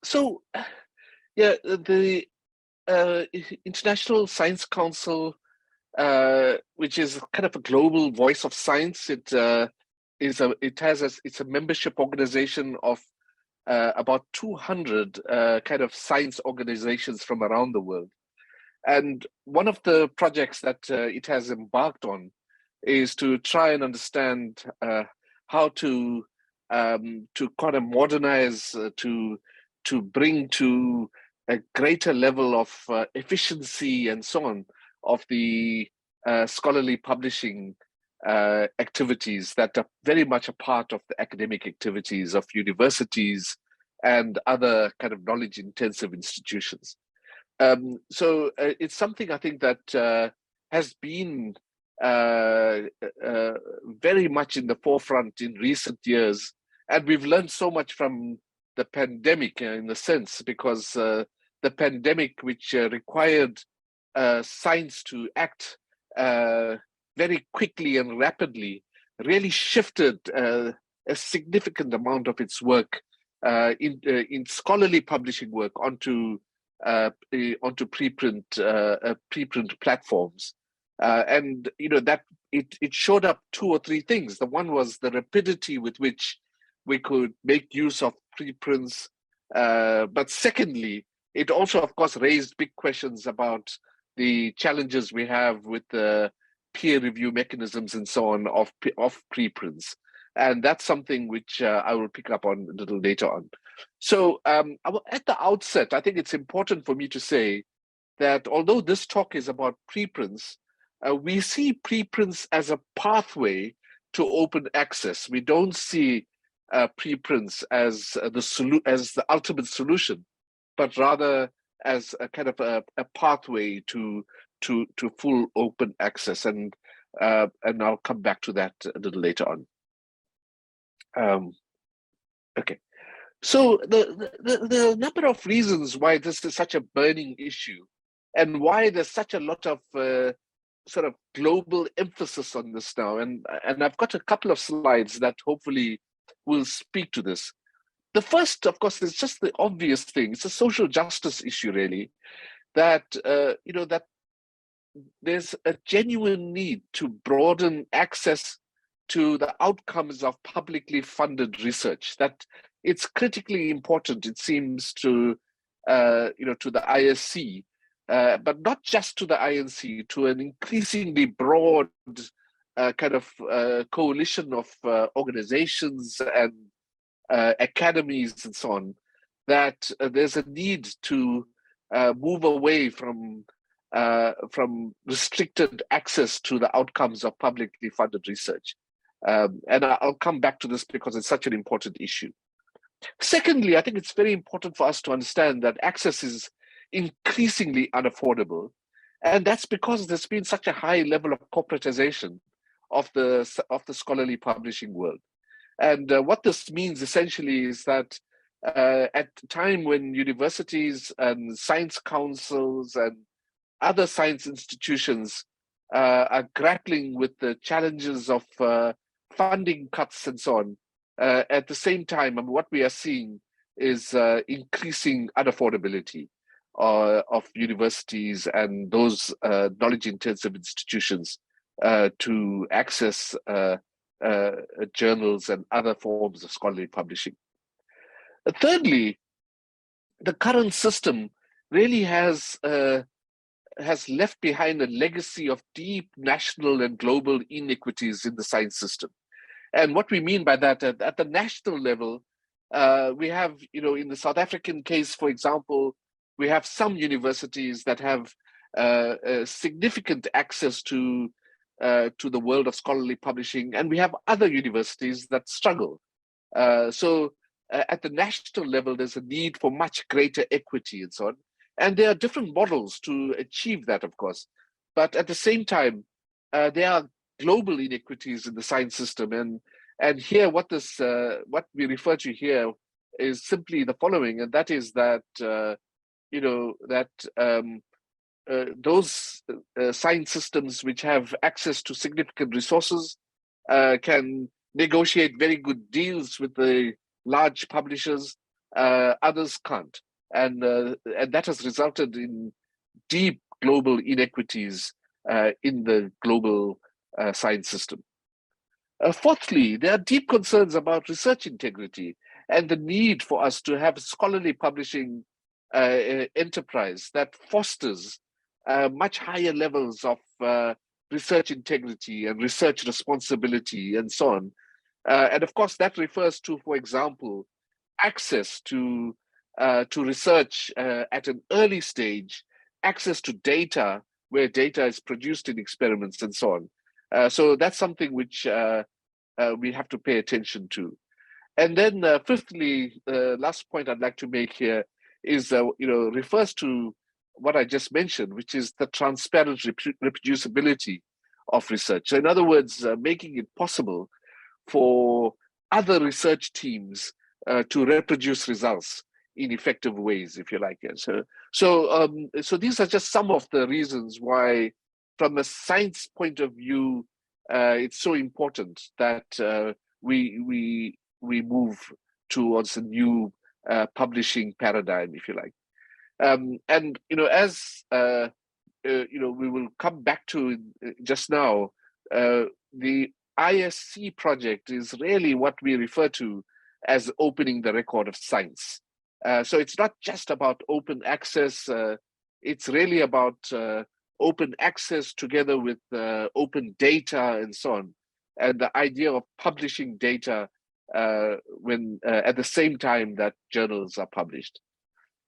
So, yeah, the International Science Council, which is kind of a global voice of science, it's a membership organization of about 200 kind of science organizations from around the world. And one of the projects that it has embarked on is to try and understand how to kind of modernize, to bring to a greater level of efficiency and so on of the scholarly publishing activities that are very much a part of the academic activities of universities and other kind of knowledge-intensive institutions. So it's something I think that has been very much in the forefront in recent years. And we've learned so much from the pandemic in a sense, because the pandemic, which required science to act very quickly and rapidly, really shifted a significant amount of its work in scholarly publishing work onto preprint platforms, and that it showed up two or three things. The one was the rapidity with which we could make use of preprints, but secondly, it also, of course, raised big questions about the challenges we have with the peer review mechanisms and so on of preprints. And that's something which I will pick up on a little later on. So at the outset, I think it's important for me to say that although this talk is about preprints, we see preprints as a pathway to open access. We don't see preprints as the ultimate solution, but rather as a kind of a pathway to full open access. And I'll come back to that a little later on. Okay, so the number of reasons why this is such a burning issue and why there's such a lot of sort of global emphasis on this now, and I've got a couple of slides that hopefully will speak to this. The first, of course, is just the obvious thing. It's a social justice issue, really, that that there's a genuine need to broaden access to the outcomes of publicly funded research. That it's critically important, it seems, to to the ISC, but not just to the INC, to an increasingly broad kind of coalition of organizations and academies and so on, that there's a need to move away from restricted access to the outcomes of publicly funded research. And I'll come back to this because it's such an important issue. Secondly, I think it's very important for us to understand that access is increasingly unaffordable. And that's because there's been such a high level of corporatization of the scholarly publishing world. And what this means essentially is that at the time when universities and science councils and other science institutions are grappling with the challenges of funding cuts and so on, at the same time, what we are seeing is increasing unaffordability of universities and those knowledge-intensive institutions to access journals and other forms of scholarly publishing. Thirdly, the current system really has left behind a legacy of deep national and global inequities in the science system. And what we mean by that, at the national level, we have, in the South African case, for example, we have some universities that have significant access to the world of scholarly publishing, and we have other universities that struggle. So at the national level, there's a need for much greater equity and so on. And there are different models to achieve that, of course. But at the same time, there are global inequities in the science system. And here, what we refer to here is simply the following, and that is that, those science systems which have access to significant resources can negotiate very good deals with the large publishers, others can't. And that has resulted in deep global inequities in the global science system. Fourthly, there are deep concerns about research integrity and the need for us to have scholarly publishing enterprise that fosters much higher levels of research integrity and research responsibility and so on. And of course, that refers to, for example, access to research at an early stage, access to data where data is produced in experiments and so on. So that's something which we have to pay attention to. And then fifthly, last point I'd like to make here is, refers to what I just mentioned, which is the transparent reproducibility of research. So in other words, making it possible for other research teams to reproduce results in effective ways, if you like. So these are just some of the reasons why, from a science point of view, it's so important that we move towards a new publishing paradigm, if you like. And as we will come back to just now, the ISC project is really what we refer to as opening the record of science. So it's not just about open access, it's really about open access together with open data and so on. And the idea of publishing data when at the same time that journals are published.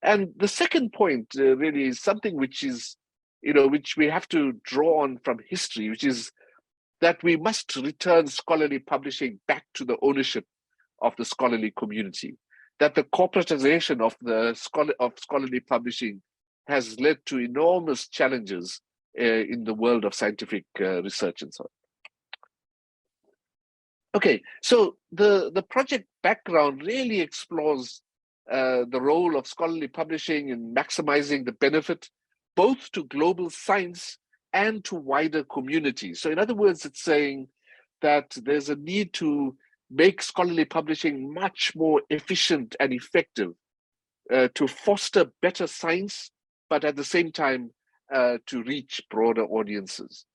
And the second point really is something which is, which we have to draw on from history, which is that we must return scholarly publishing back to the ownership of the scholarly community. That the corporatization of scholarly publishing has led to enormous challenges in the world of scientific research and so on. Okay, so the project background really explores the role of scholarly publishing in maximizing the benefit both to global science and to wider communities. So in other words, it's saying that there's a need to make scholarly publishing much more efficient and effective to foster better science, but at the same time to reach broader audiences.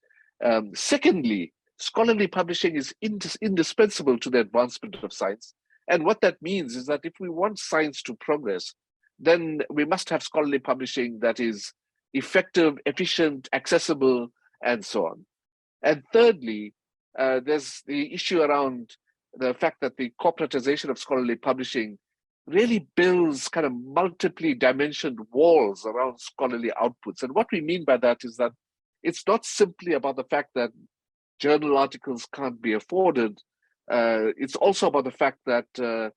Secondly, scholarly publishing is indispensable to the advancement of science. And what that means is that if we want science to progress, then we must have scholarly publishing that is effective, efficient, accessible, and so on. And thirdly, there's the issue around the fact that the corporatization of scholarly publishing really builds kind of multiply dimensioned walls around scholarly outputs. And what we mean by that is that it's not simply about the fact that journal articles can't be afforded. It's also about the fact that, to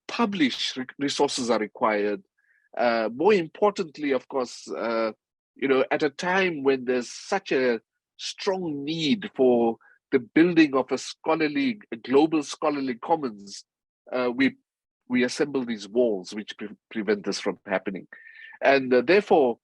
publish, resources are required. More importantly, of course, at a time when there's such a strong need for the building of a global scholarly commons, we assemble these walls which prevent this from happening. And therefore,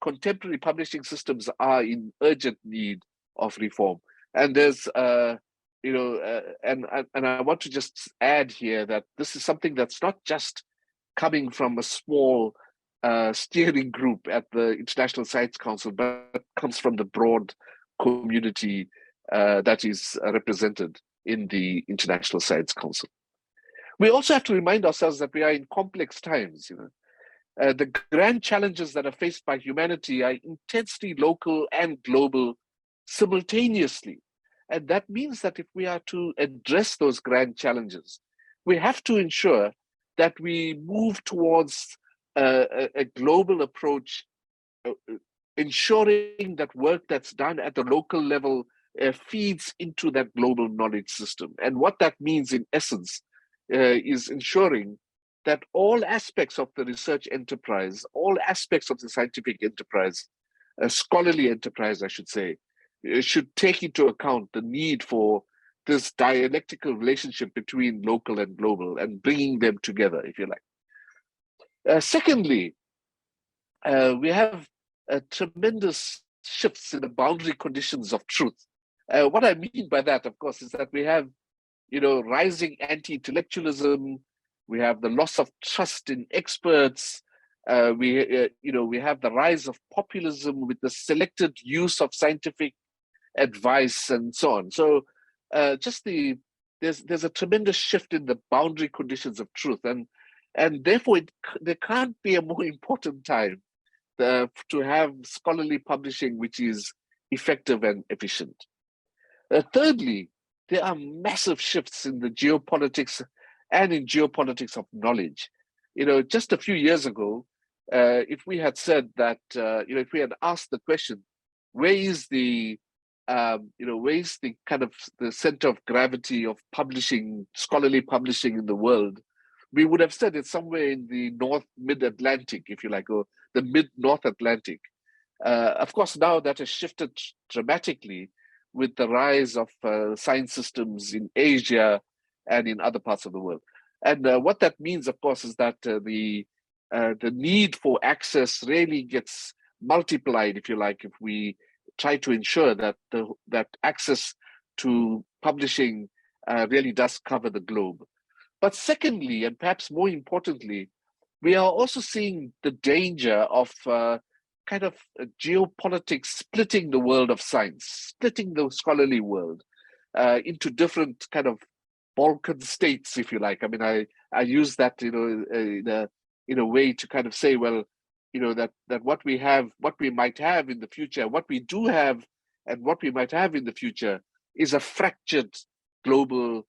contemporary publishing systems are in urgent need of reform. And there's, and I want to just add here that this is something that's not just coming from a small steering group at the International Science Council, but comes from the broad community that is represented in the International Science Council. We also have to remind ourselves that we are in complex times. The grand challenges that are faced by humanity are intensely local and global simultaneously. And that means that if we are to address those grand challenges, we have to ensure that we move towards a global approach, ensuring that work that's done at the local level feeds into that global knowledge system. And what that means in essence is ensuring that all aspects of the research enterprise, all aspects of the scientific enterprise, scholarly enterprise, I should say, should take into account the need for this dialectical relationship between local and global and bringing them together, if you like. Secondly, we have tremendous shifts in the boundary conditions of truth. What I mean by that, of course, is that we have, rising anti-intellectualism, We have the loss of trust in experts. We have the rise of populism with the selected use of scientific advice and so on. So there's a tremendous shift in the boundary conditions of truth, and therefore there can't be a more important time to have scholarly publishing which is effective and efficient. Thirdly, there are massive shifts in the geopolitics and in geopolitics of knowledge. Just a few years ago, if we had said that, if we had asked the question, where is the kind of the center of gravity of publishing, scholarly publishing in the world, we would have said it's somewhere in the mid-Atlantic, if you like, or the mid-North Atlantic. Of course, now that has shifted dramatically with the rise of science systems in Asia and in other parts of the world. And what that means, of course, is that the need for access really gets multiplied, if you like, if we try to ensure that that access to publishing really does cover the globe. But secondly, and perhaps more importantly, we are also seeing the danger of kind of geopolitics splitting the world of science, splitting the scholarly world into different kind of Balkan states, if you like. I mean, I use that, in a way to kind of say, well, that what we might have in the future, what we do have, and what we might have in the future is a fractured global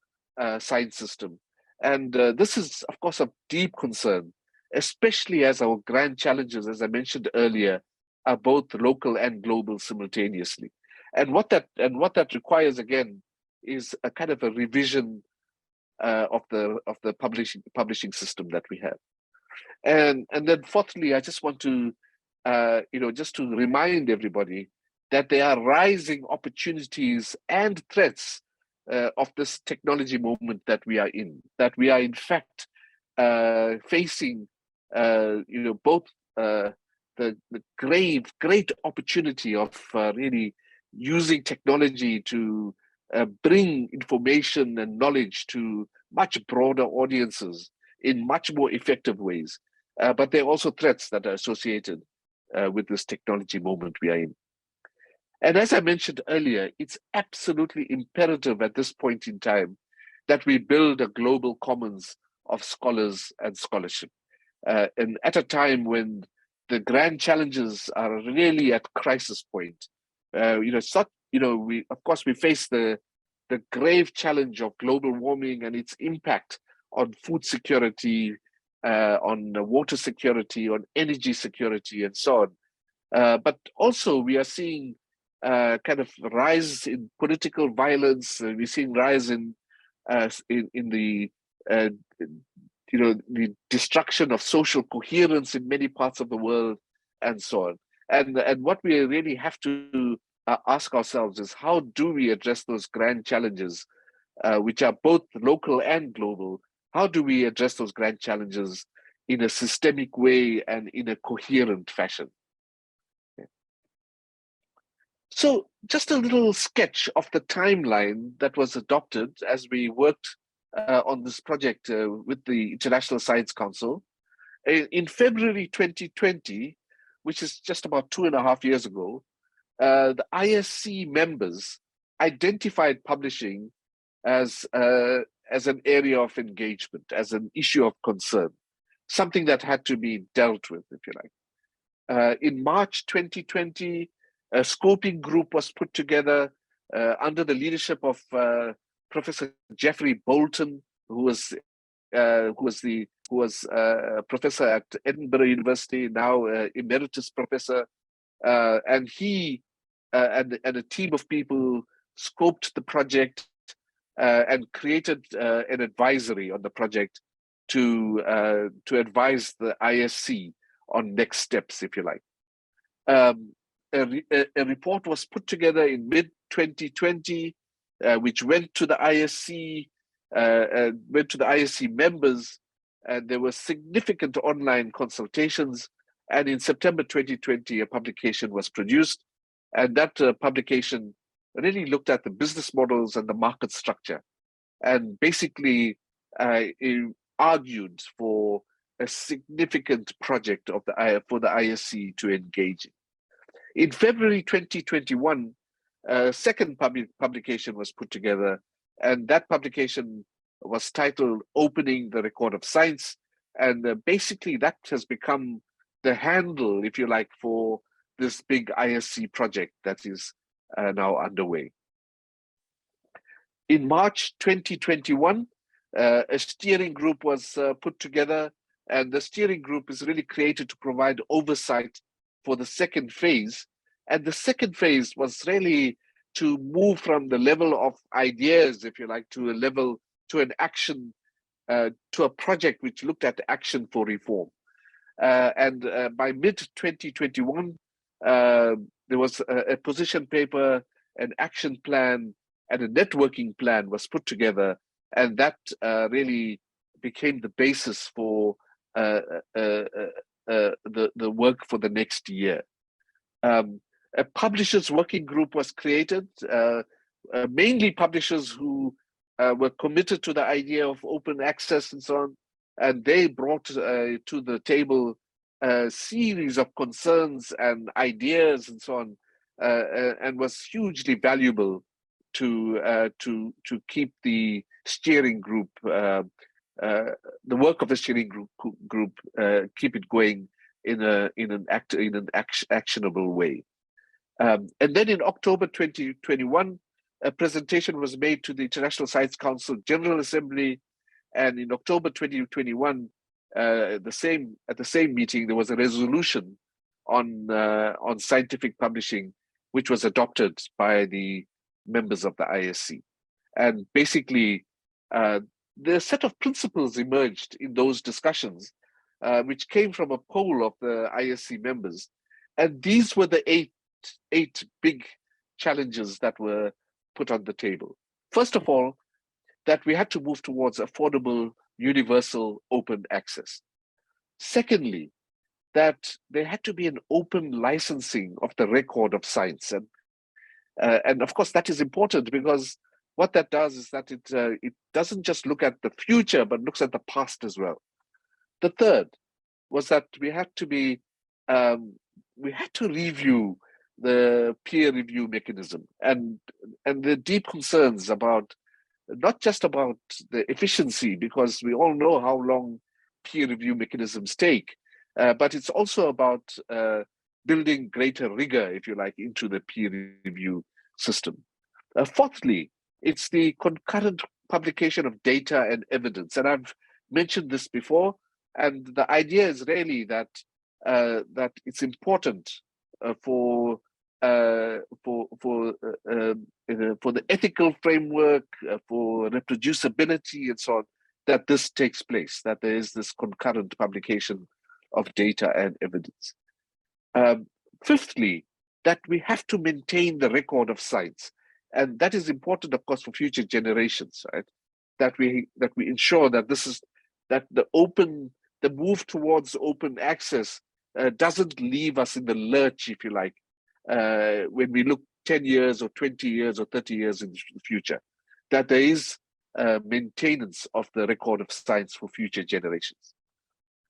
science system. And this is, of course, of deep concern, especially as our grand challenges, as I mentioned earlier, are both local and global simultaneously. And what that requires, again, is a kind of a revision of the publishing system that we have. And then fourthly, I just want to just to remind everybody that there are rising opportunities and threats of this technology moment that we are in, that we are in fact facing both the great opportunity of really using technology to bring information and knowledge to much broader audiences in much more effective ways. But there are also threats that are associated with this technology moment we are in. And as I mentioned earlier, it's absolutely imperative at this point in time that we build a global commons of scholars and scholarship. And at a time when the grand challenges are really at crisis point, we face the grave challenge of global warming and its impact on food security, on water security, on energy security, and so on. But also we are seeing kind of rise in political violence. We're seeing rise in the the destruction of social coherence in many parts of the world, and so on. And what we really have to ask ourselves is, how do we address those grand challenges, which are both local and global? How do we address those grand challenges in a systemic way and in a coherent fashion? So just a little sketch of the timeline that was adopted as we worked on this project with the International Science Council. In February 2020, which is just about 2.5 years ago, the ISC members identified publishing as an area of engagement, as an issue of concern, something that had to be dealt with, if you like. In March 2020, a scoping group was put together under the leadership of Professor Jeffrey Bolton, who was a professor at Edinburgh University, now emeritus professor, and he and a team of people scoped the project and created an advisory on the project to advise the ISC on next steps, if you like. A report was put together in mid-2020, which went to the ISC, members, and there were significant online consultations. And in September 2020, a publication was produced, and that publication really looked at the business models and the market structure. And basically, argued for a significant project of for the ISC to engage in. In February 2021, a second publication was put together, and that publication was titled Opening the Record of Science. And basically that has become the handle, if you like, for this big ISC project that is now underway. In March 2021, a steering group was put together, and the steering group is really created to provide oversight for the second phase. And the second phase was really to move from the level of ideas, if you like, to a level, to an action, to a project which looked at action for reform. And by mid-2021, there was a position paper, an action plan, and a networking plan was put together, and that really became the basis for the work for the next year. A publishers working group was created, mainly publishers who were committed to the idea of open access and so on, and they brought to the table a series of concerns and ideas and so on, and was hugely valuable to keep the steering group, the work of the steering group, keep it going in an actionable way. And then in October 2021, a presentation was made to the International Science Council General Assembly, and in October 2021, at the same meeting, there was a resolution on scientific publishing, which was adopted by the members of the ISC. And basically, the set of principles emerged in those discussions, which came from a poll of the ISC members. And these were the eight big challenges that were put on the table. First of all, that we had to move towards affordable, universal, open access. Secondly, that there had to be an open licensing of the record of science. And of course, that is important because what that does is that it doesn't just look at the future, but looks at the past as well. The third was that we had to review the peer review mechanism and the deep concerns about not just about the efficiency, because we all know how long peer review mechanisms take, but it's also about building greater rigor, if you like, into the peer review system. Fourthly, it's the concurrent publication of data and evidence. And I've mentioned this before, and the idea is really that that it's important for the ethical framework, for reproducibility and so on, that this takes place, that there is this concurrent publication of data and evidence. Fifthly, that we have to maintain the record of science. And that is important, of course, for future generations, right? That we ensure that the move towards open access doesn't leave us in the lurch, if you like, when we look 10 years or 20 years or 30 years in the future, that there is maintenance of the record of science for future generations.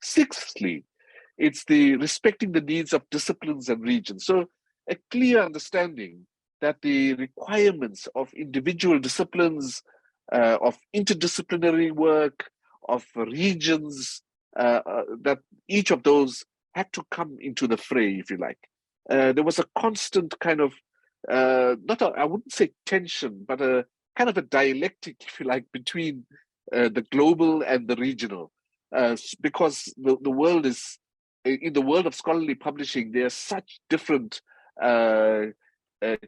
Sixthly, it's the respecting the needs of disciplines and regions. So a clear understanding that the requirements of individual disciplines, of interdisciplinary work, of regions, that each of those had to come into the fray, if you like. There was a constant kind of, I wouldn't say tension, but a kind of a dialectic, if you like, between the global and the regional. Because the world is, in the world of scholarly publishing, there are such different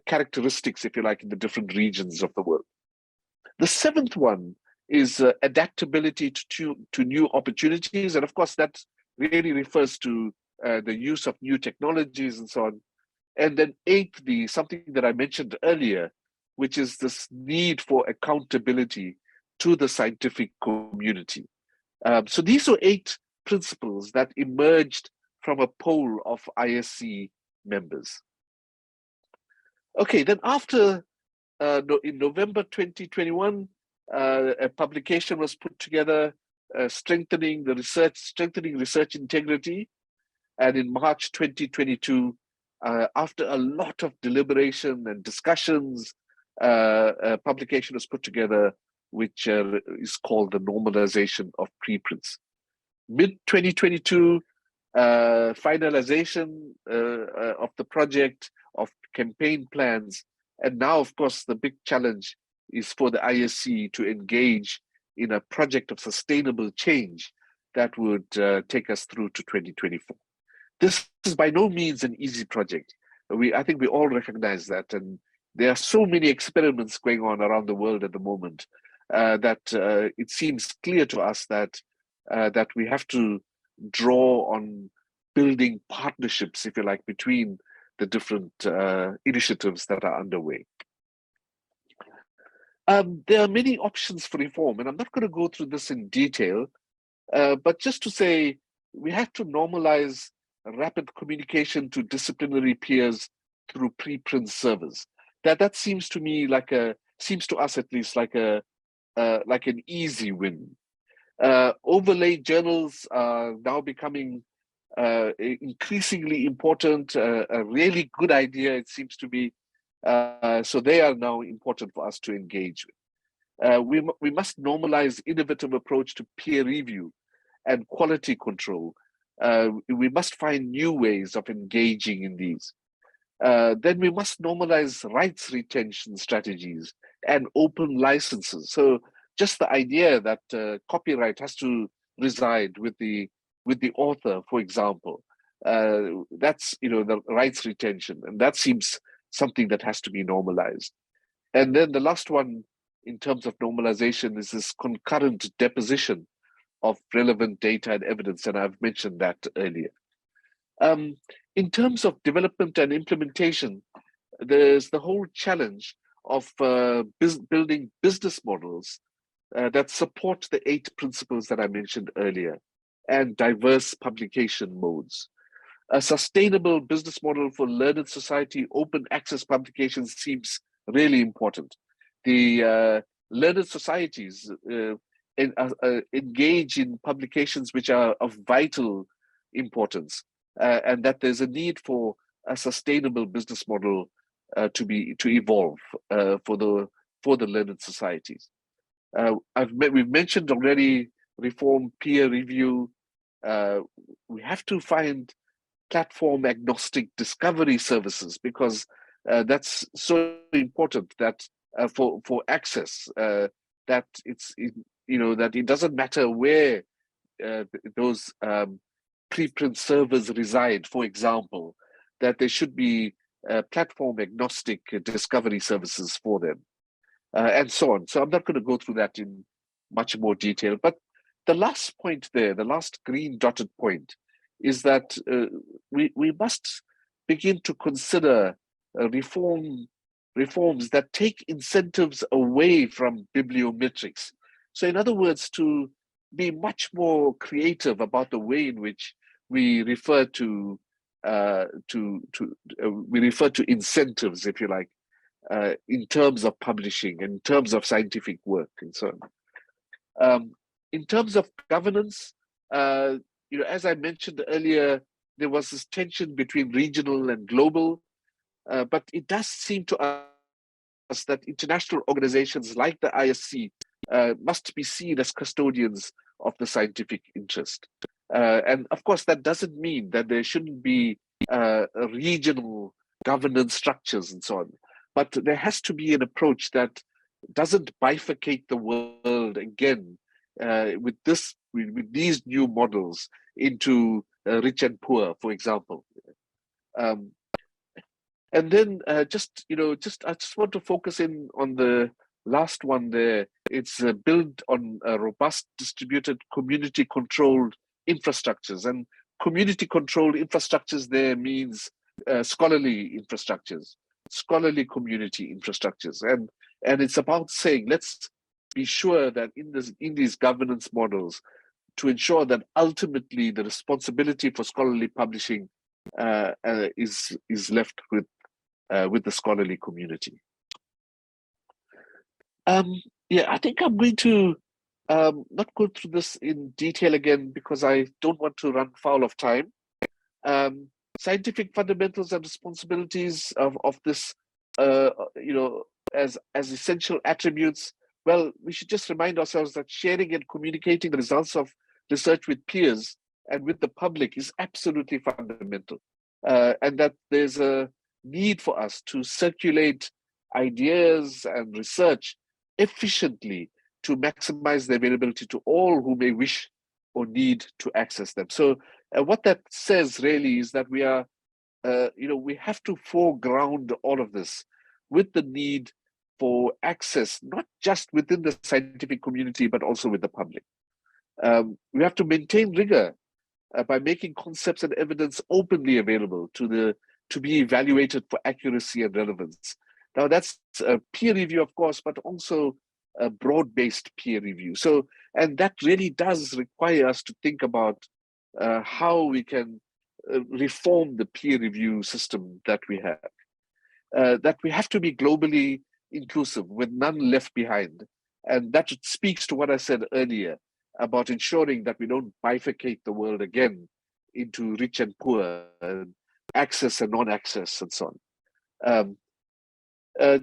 characteristics, if you like, in the different regions of the world. The seventh one is adaptability to new opportunities. And of course, that really refers to the use of new technologies and so on. And then eighthly, something that I mentioned earlier, which is this need for accountability to the scientific community. So these are 8 principles that emerged from a poll of ISC members. Okay, then after, in November 2021, a publication was put together strengthening research integrity. And in March 2022, after a lot of deliberation and discussions, a publication was put together, which is called the Normalization of Preprints. Mid-2022, finalization of the project, of campaign plans. And now, of course, the big challenge is for the ISC to engage in a project of sustainable change that would take us through to 2024. This is by no means an easy project. I think we all recognize that, and there are so many experiments going on around the world at the moment that it seems clear to us that we have to draw on building partnerships, if you like, between the different initiatives that are underway. There are many options for reform, and I'm not going to go through this in detail, but just to say we have to normalize rapid communication to disciplinary peers through preprint servers. That seems to me seems to us at least like an easy win. Overlay journals are now becoming increasingly important, a really good idea, it seems to be. So they are now important for us to engage with. We must normalize innovative approach to peer review and quality control. We must find new ways of engaging in these. Then we must normalize rights retention strategies and open licenses. So just the idea that copyright has to reside with the author, for example, that's the rights retention, and that seems something that has to be normalized. And then the last one in terms of normalization is this concurrent deposition of relevant data and evidence, and I've mentioned that earlier. In terms of development and implementation, there's the whole challenge of building business models that support the 8 principles that I mentioned earlier, and diverse publication modes. A sustainable business model for learned society open access publications seems really important. The learned societies engage in publications which are of vital importance, and that there's a need for a sustainable business model to evolve for the learned societies. We've mentioned already reform peer review. We have to find platform agnostic discovery services, because that's so important that for access, that that it doesn't matter where those preprint servers reside, for example, that there should be platform agnostic discovery services for them, and so on. So I'm not going to go through that in much more detail, but the last point there, the last green dotted point, is that we must begin to consider reforms that take incentives away from bibliometrics. So in other words, to be much more creative about the way in which we refer to incentives, if you like, in terms of publishing, in terms of scientific work, and so on. In terms of governance, as I mentioned earlier, there was this tension between regional and global, but it does seem to us that international organizations like the ISC must be seen as custodians of the scientific interest. And of course, that doesn't mean that there shouldn't be regional governance structures and so on, but there has to be an approach that doesn't bifurcate the world again with these new models into rich and poor, for example. And then I just want to focus in on the last one there. It's built on robust, distributed, community-controlled infrastructures. And community-controlled infrastructures there means scholarly infrastructures, scholarly community infrastructures. And it's about saying, let's be sure that in these governance models, to ensure that ultimately the responsibility for scholarly publishing is left with the scholarly community. I think I'm going to Not go through this in detail again because I don't want to run foul of time. Scientific fundamentals and responsibilities of this, as essential attributes. Well, we should just remind ourselves that sharing and communicating the results of research with peers and with the public is absolutely fundamental, and that there's a need for us to circulate ideas and research efficiently to maximize the availability to all who may wish or need to access them. So what that says really is that we are, we have to foreground all of this with the need for access, not just within the scientific community, but also with the public. We have to maintain rigor by making concepts and evidence openly available to be evaluated for accuracy and relevance. Now that's peer review, of course, but also a broad-based peer review. So, and that really does require us to think about how we can reform the peer review system that we have. That we have to be globally inclusive with none left behind. And that speaks to what I said earlier about ensuring that we don't bifurcate the world again into rich and poor, and access and non-access, and so on.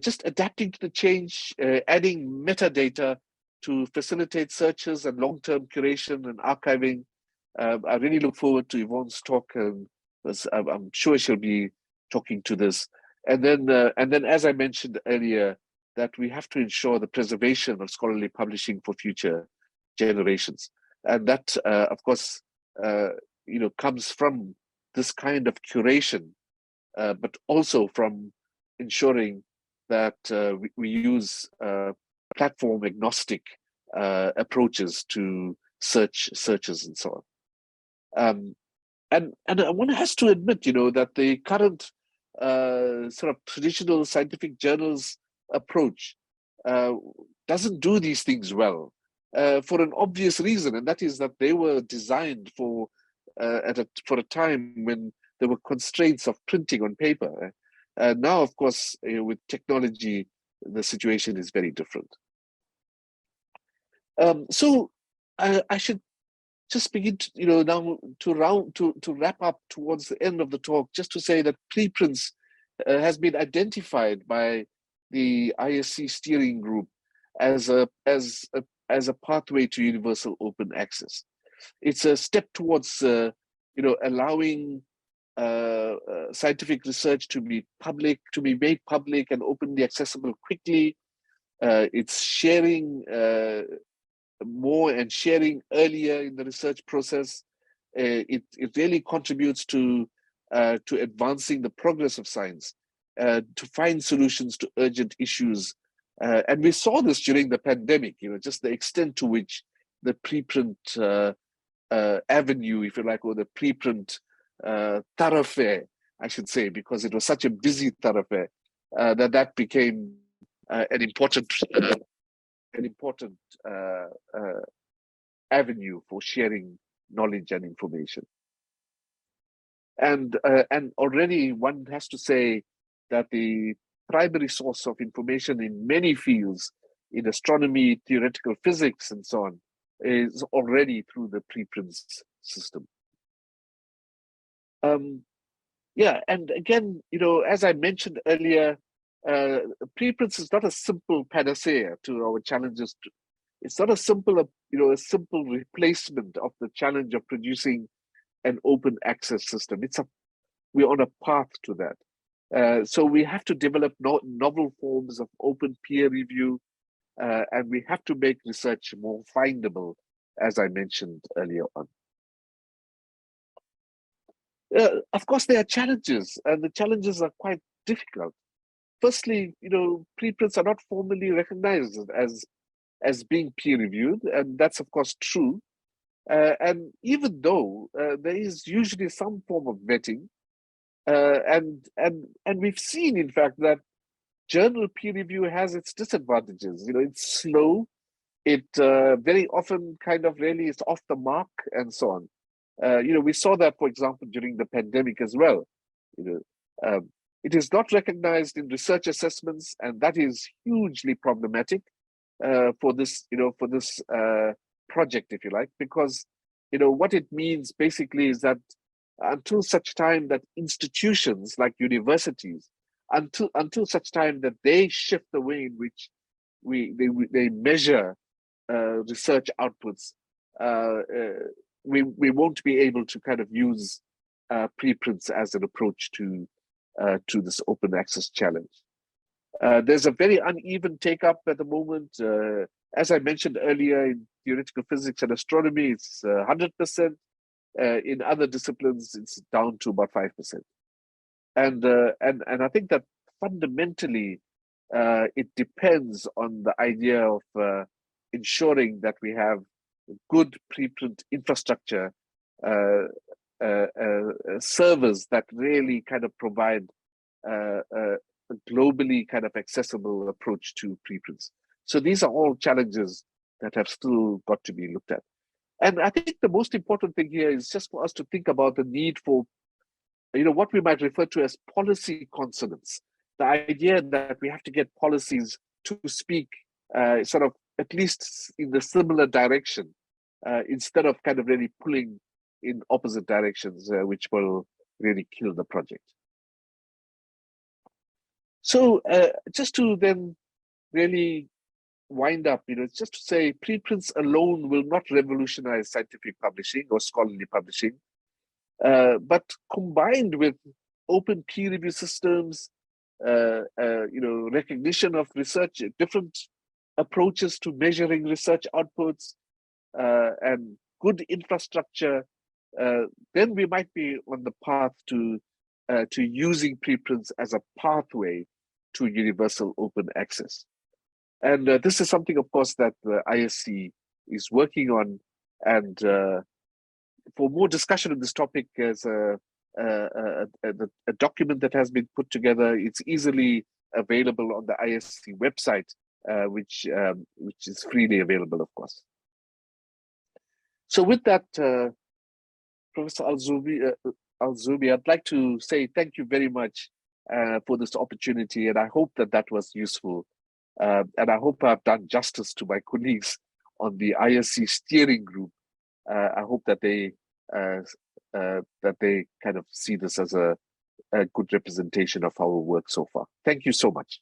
Just adapting to the change, adding metadata to facilitate searches and long-term curation and archiving. I really look forward to Yvonne's talk, and I'm sure she'll be talking to this. And then, as I mentioned earlier, that we have to ensure the preservation of scholarly publishing for future generations, and that, of course, comes from this kind of curation, but also from ensuring that we use platform agnostic approaches to searches and so on. And one has to admit, that the current sort of traditional scientific journals approach doesn't do these things well, for an obvious reason, and that is that they were designed for a time when there were constraints of printing on paper. Now, of course, with technology, the situation is very different. So I should just begin to, now to wrap up towards the end of the talk, just to say that preprints has been identified by the ISC steering group as a pathway to universal open access. It's a step towards allowing scientific research to be made public and openly accessible quickly. It's sharing more and sharing earlier in the research process. It really contributes to advancing the progress of science, to find solutions to urgent issues. And we saw this during the pandemic, just the extent to which the preprint avenue, if you like, or the preprint thoroughfare, I should say, because it was such a busy thoroughfare, that became an important avenue for sharing knowledge and information. And already one has to say that the primary source of information in many fields, in astronomy, theoretical physics, and so on, is already through the preprints system. Yeah, and again, as I mentioned earlier, preprints is not a simple panacea to our challenges. It's not a simple replacement of the challenge of producing an open access system. We're on a path to that. So we have to develop novel forms of open peer review, and we have to make research more findable, as I mentioned earlier on. Of course, there are challenges, and the challenges are quite difficult. Firstly, preprints are not formally recognized as being peer reviewed, and that's of course true. And even though there is usually some form of vetting, and we've seen, in fact, that journal peer review has its disadvantages. It's slow. It very often kind of really is off the mark, and so on. We saw that, for example, during the pandemic as well. It is not recognized in research assessments, and that is hugely problematic. for this, for this project, if you like, because what it means basically is that until such time that institutions like universities, until such time that they shift the way in which they measure research outputs, we won't be able to kind of use preprints as an approach to this open access challenge. There's a very uneven take up at the moment. As I mentioned earlier, in theoretical physics and astronomy, it's 100%. In other disciplines, it's down to about 5%. And I think that fundamentally, it depends on the idea of ensuring that we have good preprint infrastructure, servers that really kind of provide a globally kind of accessible approach to preprints. So these are all challenges that have still got to be looked at. And I think the most important thing here is just for us to think about the need for, what we might refer to as policy consonance. The idea that we have to get policies to speak sort of at least in the similar direction, instead of kind of really pulling in opposite directions, which will really kill the project. So just to then really wind up, just to say preprints alone will not revolutionize scientific publishing or scholarly publishing, but combined with open peer review systems, recognition of research, different approaches to measuring research outputs, and good infrastructure, then we might be on the path to using preprints as a pathway to universal open access. And this is something, of course, that the ISC is working on. And for more discussion on this topic, there's a document that has been put together. It's easily available on the ISC website, which is freely available, of course. So with that, Professor Al-Zoubi, I'd like to say thank you very much for this opportunity, and I hope that was useful. And I hope I've done justice to my colleagues on the ISC steering group. I hope that they kind of see this as a good representation of our work so far. Thank you so much.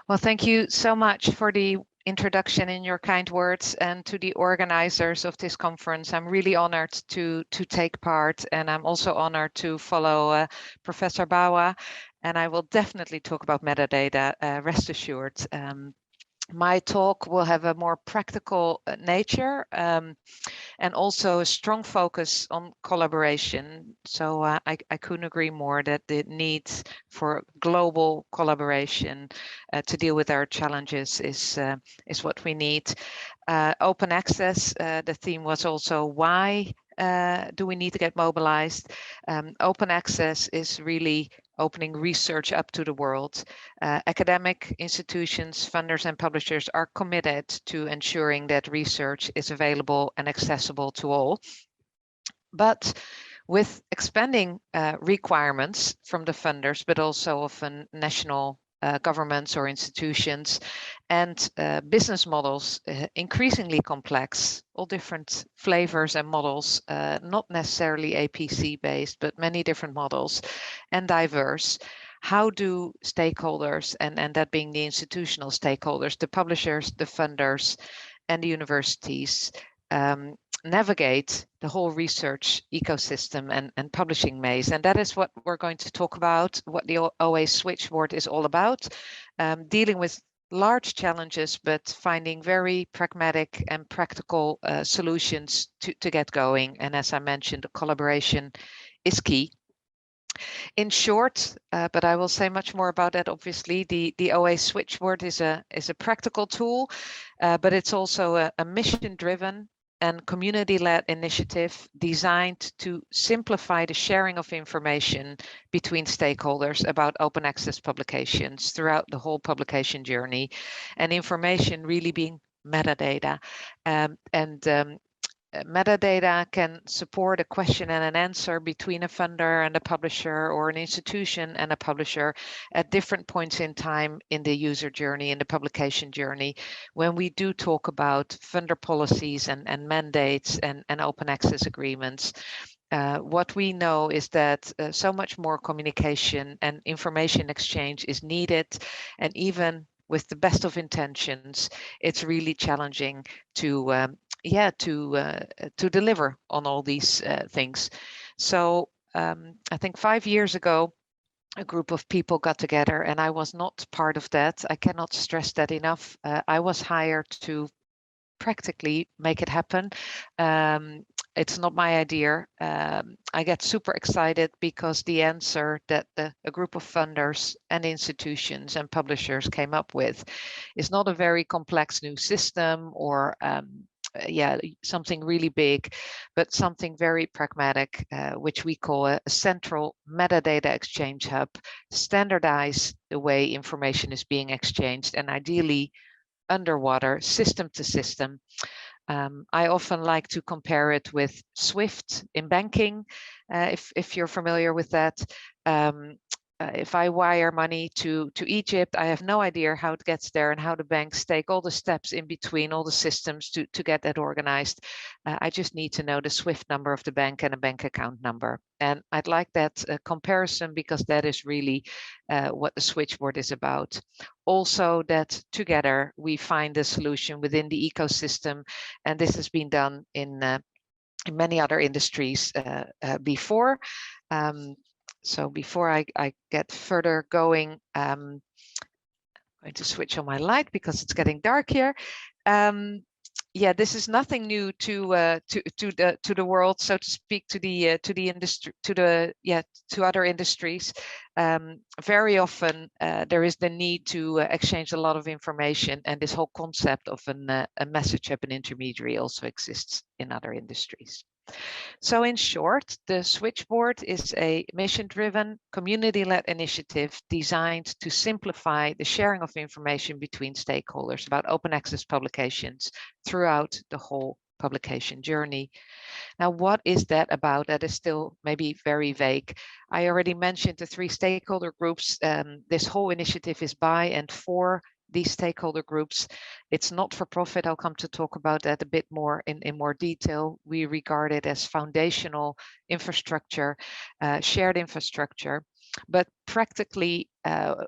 Well, thank you so much for the introduction in your kind words, and to the organizers of this conference. I'm really honored to take part, and I'm also honored to follow Professor Bawa, and I will definitely talk about metadata, rest assured. My talk will have a more practical nature, and also a strong focus on collaboration. So I couldn't agree more that the need for global collaboration to deal with our challenges is what we need. Open access, the theme was also why do we need to get mobilized? Open access is really opening research up to the world. Academic institutions, funders and publishers are committed to ensuring that research is available and accessible to all. But with expanding requirements from the funders, but also often national governments or institutions, and business models increasingly complex, all different flavors and models, not necessarily APC based, but many different models, and diverse. How do stakeholders, and that being the institutional stakeholders, the publishers, the funders, and the universities, navigate the whole research ecosystem and publishing maze? And that is what we're going to talk about, what the OA switchboard is all about, dealing with large challenges, but finding very pragmatic and practical solutions to get going. And as I mentioned, the collaboration is key. In short, but I will say much more about that, obviously, the OA switchboard is a practical tool, but it's also a mission-driven and community-led initiative designed to simplify the sharing of information between stakeholders about open access publications throughout the whole publication journey, and information really being metadata. Metadata can support a question and an answer between a funder and a publisher, or an institution and a publisher at different points in time in the user journey, in the publication journey. When we do talk about funder policies and mandates and open access agreements, what we know is that so much more communication and information exchange is needed, and even with the best of intentions, it's really challenging to to deliver on all these things. So I think 5 years ago, a group of people got together, and I was not part of that. I cannot stress that enough. I was hired to practically make it happen. It's not my idea. I get super excited because the answer that a group of funders and institutions and publishers came up with is not a very complex new system or something really big, but something very pragmatic, which we call a central metadata exchange hub, standardize the way information is being exchanged, and ideally underwater, system to system. I often like to compare it with SWIFT in banking, if you're familiar with that. If I wire money to Egypt, I have no idea how it gets there and how the banks take all the steps in between, all the systems to get that organized. I just need to know the SWIFT number of the bank and a bank account number. And I'd like that comparison, because that is really what the switchboard is about. Also, that together we find a solution within the ecosystem, and this has been done in many other industries before. So before I get further going, I'm going to switch on my light because it's getting dark here. Yeah, this is nothing new to the world, so to speak, to the industry, to other industries. Very often there is the need to exchange a lot of information, and this whole concept of a message hub, an intermediary, also exists in other industries. So in short, the Switchboard is a mission-driven, community-led initiative designed to simplify the sharing of information between stakeholders about open access publications throughout the whole publication journey. Now, what is that about? That is still maybe very vague. I already mentioned the 3 stakeholder groups. This whole initiative is by and for these stakeholder groups. It's not for profit. I'll come to talk about that a bit more in more detail. We regard it as foundational infrastructure, shared infrastructure. But practically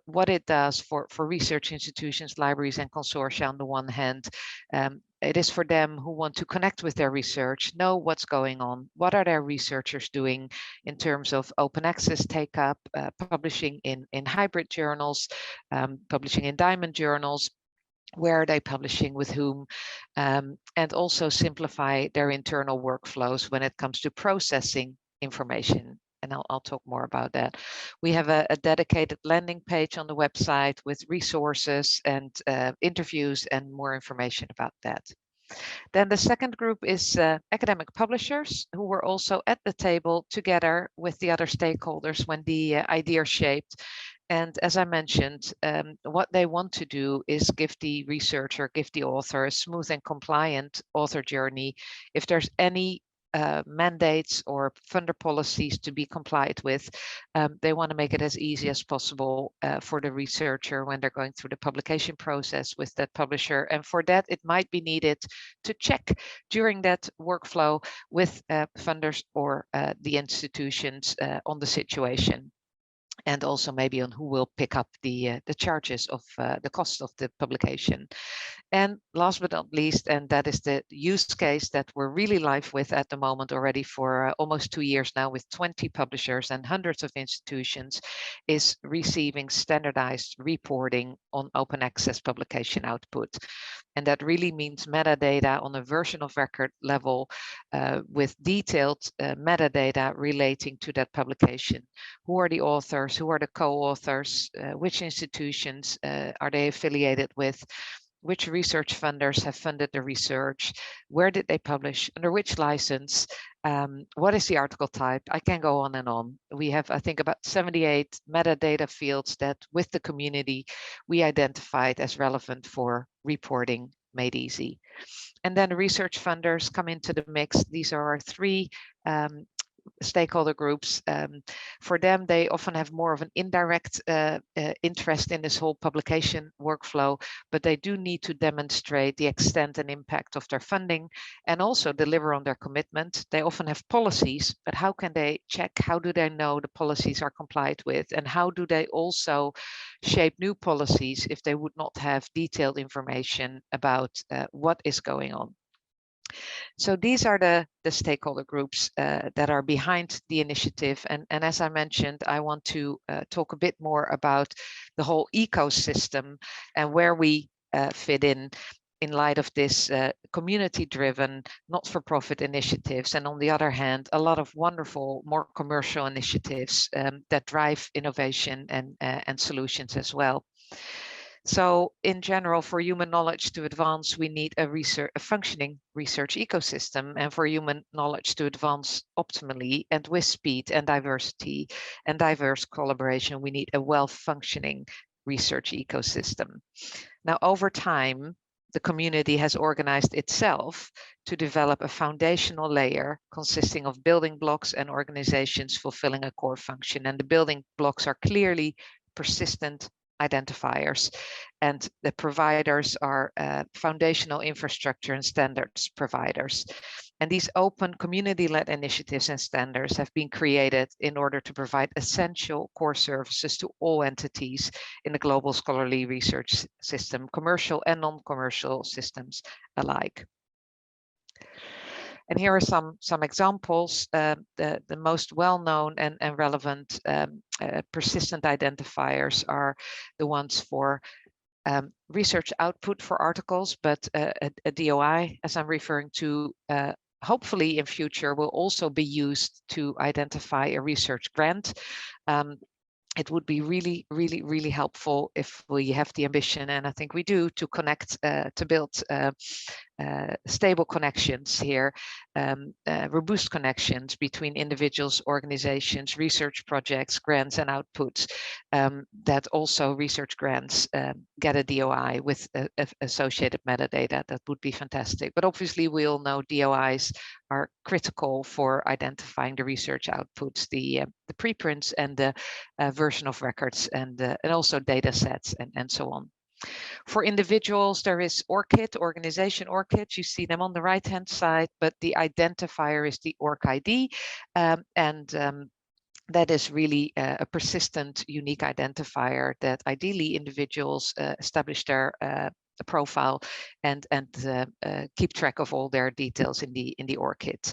what it does for research institutions, libraries and consortia on the one hand, it is for them who want to connect with their research, know what's going on, what are their researchers doing in terms of open access take up, publishing in hybrid journals, publishing in diamond journals, where are they publishing, with whom, and also simplify their internal workflows when it comes to processing information. And I'll talk more about that. We have a dedicated landing page on the website with resources and interviews and more information about that. Then the second group is academic publishers, who were also at the table together with the other stakeholders when the idea shaped. And as I mentioned, what they want to do is give the researcher, give the author a smooth and compliant author journey. If there's any mandates or funder policies to be complied with, they want to make it as easy as possible for the researcher when they're going through the publication process with that publisher. And for that, it might be needed to check during that workflow with funders or the institutions on the situation, and also maybe on who will pick up the charges of the cost of the publication. And last but not least, and that is the use case that we're really live with at the moment already for almost 2 years now, with 20 publishers and hundreds of institutions, is receiving standardized reporting on open access publication output. And that really means metadata on a version of record level with detailed metadata relating to that publication. Who are the authors? Who are the co-authors? Which institutions are they affiliated with? Which research funders have funded the research? Where did they publish? Under which license? What is the article type? I can go on and on. We have, I think, about 78 metadata fields that with the community we identified as relevant for reporting made easy. And then research funders come into the mix. These are our three stakeholder groups. For them, they often have more of an indirect interest in this whole publication workflow, but they do need to demonstrate the extent and impact of their funding and also deliver on their commitment. They often have policies, but how can they check? How do they know the policies are complied with? And how do they also shape new policies if they would not have detailed information about what is going on? So these are the stakeholder groups that are behind the initiative. And as I mentioned, I want to talk a bit more about the whole ecosystem and where we fit in light of this community-driven, not-for-profit initiatives. And on the other hand, a lot of wonderful, more commercial initiatives that drive innovation and solutions as well. So in general, for human knowledge to advance, we need a functioning research ecosystem. And for human knowledge to advance optimally and with speed and diversity and diverse collaboration, we need a well-functioning research ecosystem. Now, over time, the community has organized itself to develop a foundational layer consisting of building blocks and organizations fulfilling a core function. And the building blocks are clearly persistent identifiers, and the providers are foundational infrastructure and standards providers. And these open community-led initiatives and standards have been created in order to provide essential core services to all entities in the global scholarly research system, commercial and non-commercial systems alike. And here are some examples. The most well-known and relevant persistent identifiers are the ones for research output for articles, but a DOI, as I'm referring to, hopefully in future will also be used to identify a research grant. It would be really, really, really helpful if we have the ambition, and I think we do, to connect, to build stable connections here, robust connections between individuals, organizations, research projects, grants and outputs, that also research grants get a DOI with associated metadata. That would be fantastic. But obviously we all know DOIs are critical for identifying the research outputs, the preprints and the version of records and also data sets and so on. For individuals, there is ORCID, organization ORCID. You see them on the right-hand side, but the identifier is the ORCID, that is really a persistent, unique identifier that ideally individuals establish their profile and keep track of all their details in the ORCID.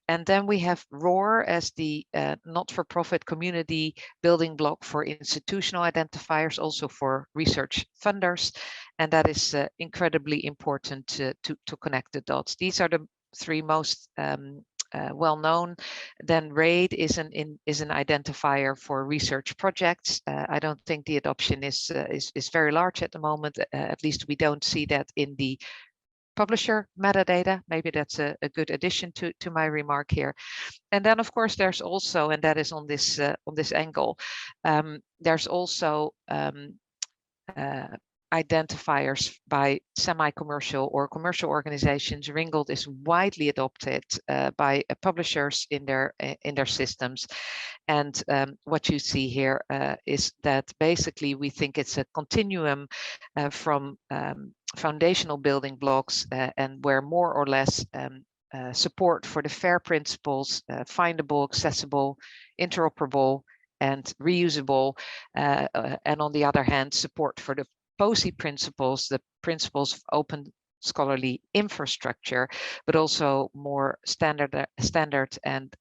And then we have ROR as the not-for-profit community building block for institutional identifiers, also for research funders. And that is incredibly important to connect the dots. These are the three most well-known. Then RAID is an identifier for research projects. I don't think the adoption is very large at the moment. At least we don't see that in the publisher metadata. Maybe that's a good addition to my remark here. And then of course there's also, and that is on this angle, there's also identifiers by semi-commercial or commercial organizations. Ringgold is widely adopted by publishers in their systems. And what you see here is that basically we think it's a continuum from foundational building blocks and where more or less support for the FAIR principles, findable, accessible, interoperable, and reusable, and on the other hand, support for the POSI principles, the principles of open scholarly infrastructure, but also more standard and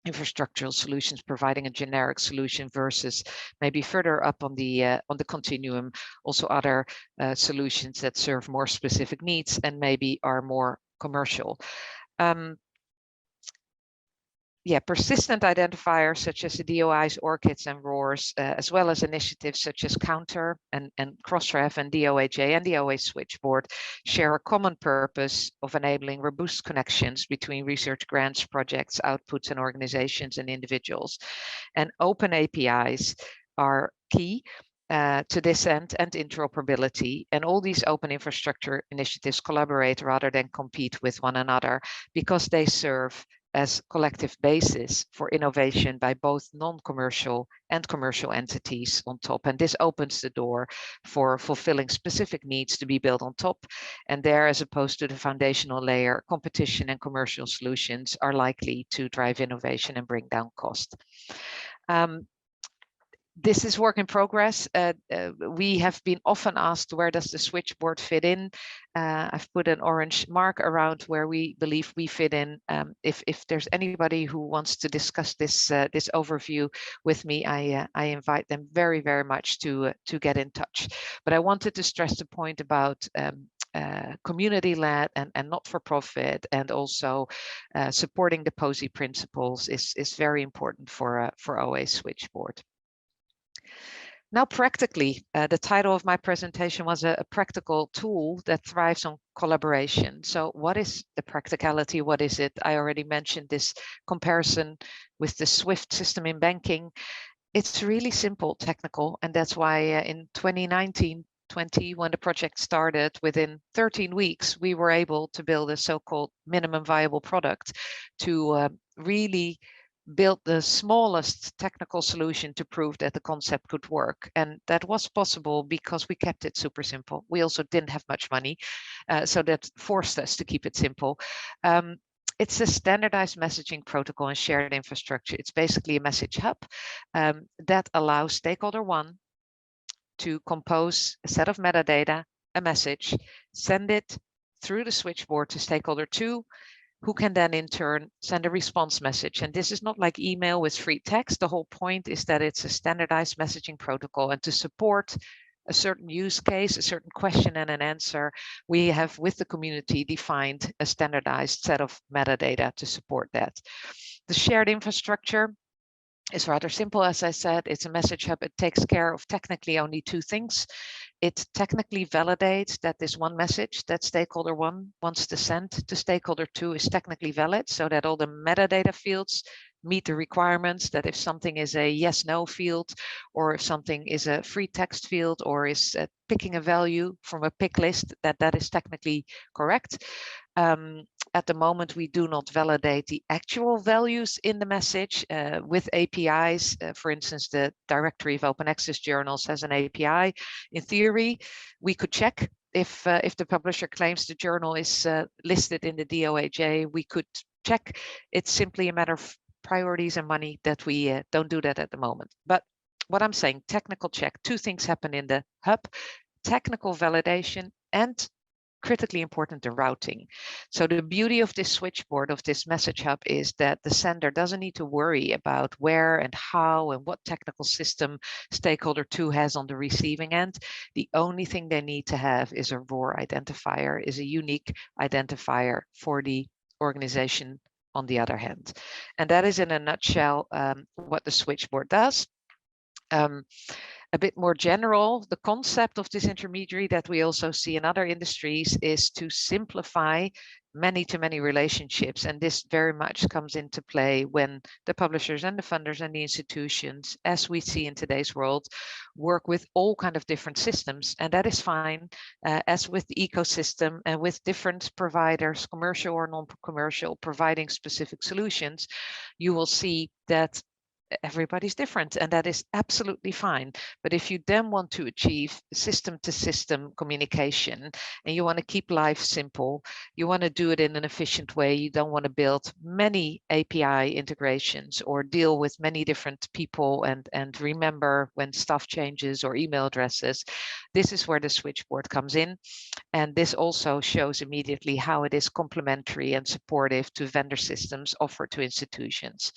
infrastructural solutions, providing a generic solution versus maybe further up on the continuum, also other solutions that serve more specific needs and maybe are more commercial. Persistent identifiers such as the DOIs, ORCIDs, and RORs, as well as initiatives such as Counter and Crossref and DOAJ and the OA Switchboard share a common purpose of enabling robust connections between research grants, projects, outputs, and organizations and individuals. And open APIs are key. to this end, and interoperability. And all these open infrastructure initiatives collaborate rather than compete with one another, because they serve as collective basis for innovation by both non-commercial and commercial entities on top. And this opens the door for fulfilling specific needs to be built on top. And there, as opposed to the foundational layer, competition and commercial solutions are likely to drive innovation and bring down cost. This is work in progress. We have been often asked, where does the switchboard fit in? I've put an orange mark around where we believe we fit in. If there's anybody who wants to discuss this this overview with me, I invite them very, very much to get in touch. But I wanted to stress the point about community-led and not-for-profit, and also supporting the POSI principles is very important for OA Switchboard. Now, practically, the title of my presentation was a practical tool that thrives on collaboration. So what is the practicality? What is it? I already mentioned this comparison with the SWIFT system in banking. It's really simple, technical, and that's why in 2019-20, when the project started, within 13 weeks, we were able to build a so-called minimum viable product to really build the smallest technical solution to prove that the concept could work. And that was possible because we kept it super simple. We also didn't have much money, so that forced us to keep it simple. It's a standardized messaging protocol and shared infrastructure. It's basically a message hub that allows stakeholder one to compose a set of metadata, a message, send it through the switchboard to stakeholder two, who can then in turn send a response message. And this is not like email with free text. The whole point is that it's a standardized messaging protocol, and to support a certain use case, a certain question and an answer, we have with the community defined a standardized set of metadata to support that. The shared infrastructure is rather simple. As I said, it's a message hub. It takes care of technically only two things. It technically validates that this one message that stakeholder one wants to send to stakeholder two is technically valid, so that all the metadata fields meet the requirements, that if something is a yes, no field, or if something is a free text field, or is picking a value from a pick list, that is technically correct. At the moment, we do not validate the actual values in the message with APIs. For instance, the directory of open access journals has an API. In theory, we could check if the publisher claims the journal is listed in the DOAJ, we could check. It's simply a matter of priorities and money that we don't do that at the moment. But what I'm saying, technical check, two things happen in the hub: technical validation and, critically important, the routing. So the beauty of this switchboard, of this message hub, is that the sender doesn't need to worry about where and how and what technical system stakeholder two has on the receiving end. The only thing they need to have is a ROR identifier, is a unique identifier for the organization on the other hand. And that is, in a nutshell, what the switchboard does. A bit more general, the concept of this intermediary that we also see in other industries is to simplify many-to-many relationships. And this very much comes into play when the publishers and the funders and the institutions, as we see in today's world, work with all kind of different systems. And that is fine, as with the ecosystem and with different providers, commercial or non-commercial, providing specific solutions, you will see that everybody's different, and that is absolutely fine. But if you then want to achieve system-to-system communication and you want to keep life simple, you want to do it in an efficient way, you don't want to build many API integrations or deal with many different people and remember when stuff changes or email addresses, this is where the switchboard comes in. And this also shows immediately how it is complementary and supportive to vendor systems offered to institutions.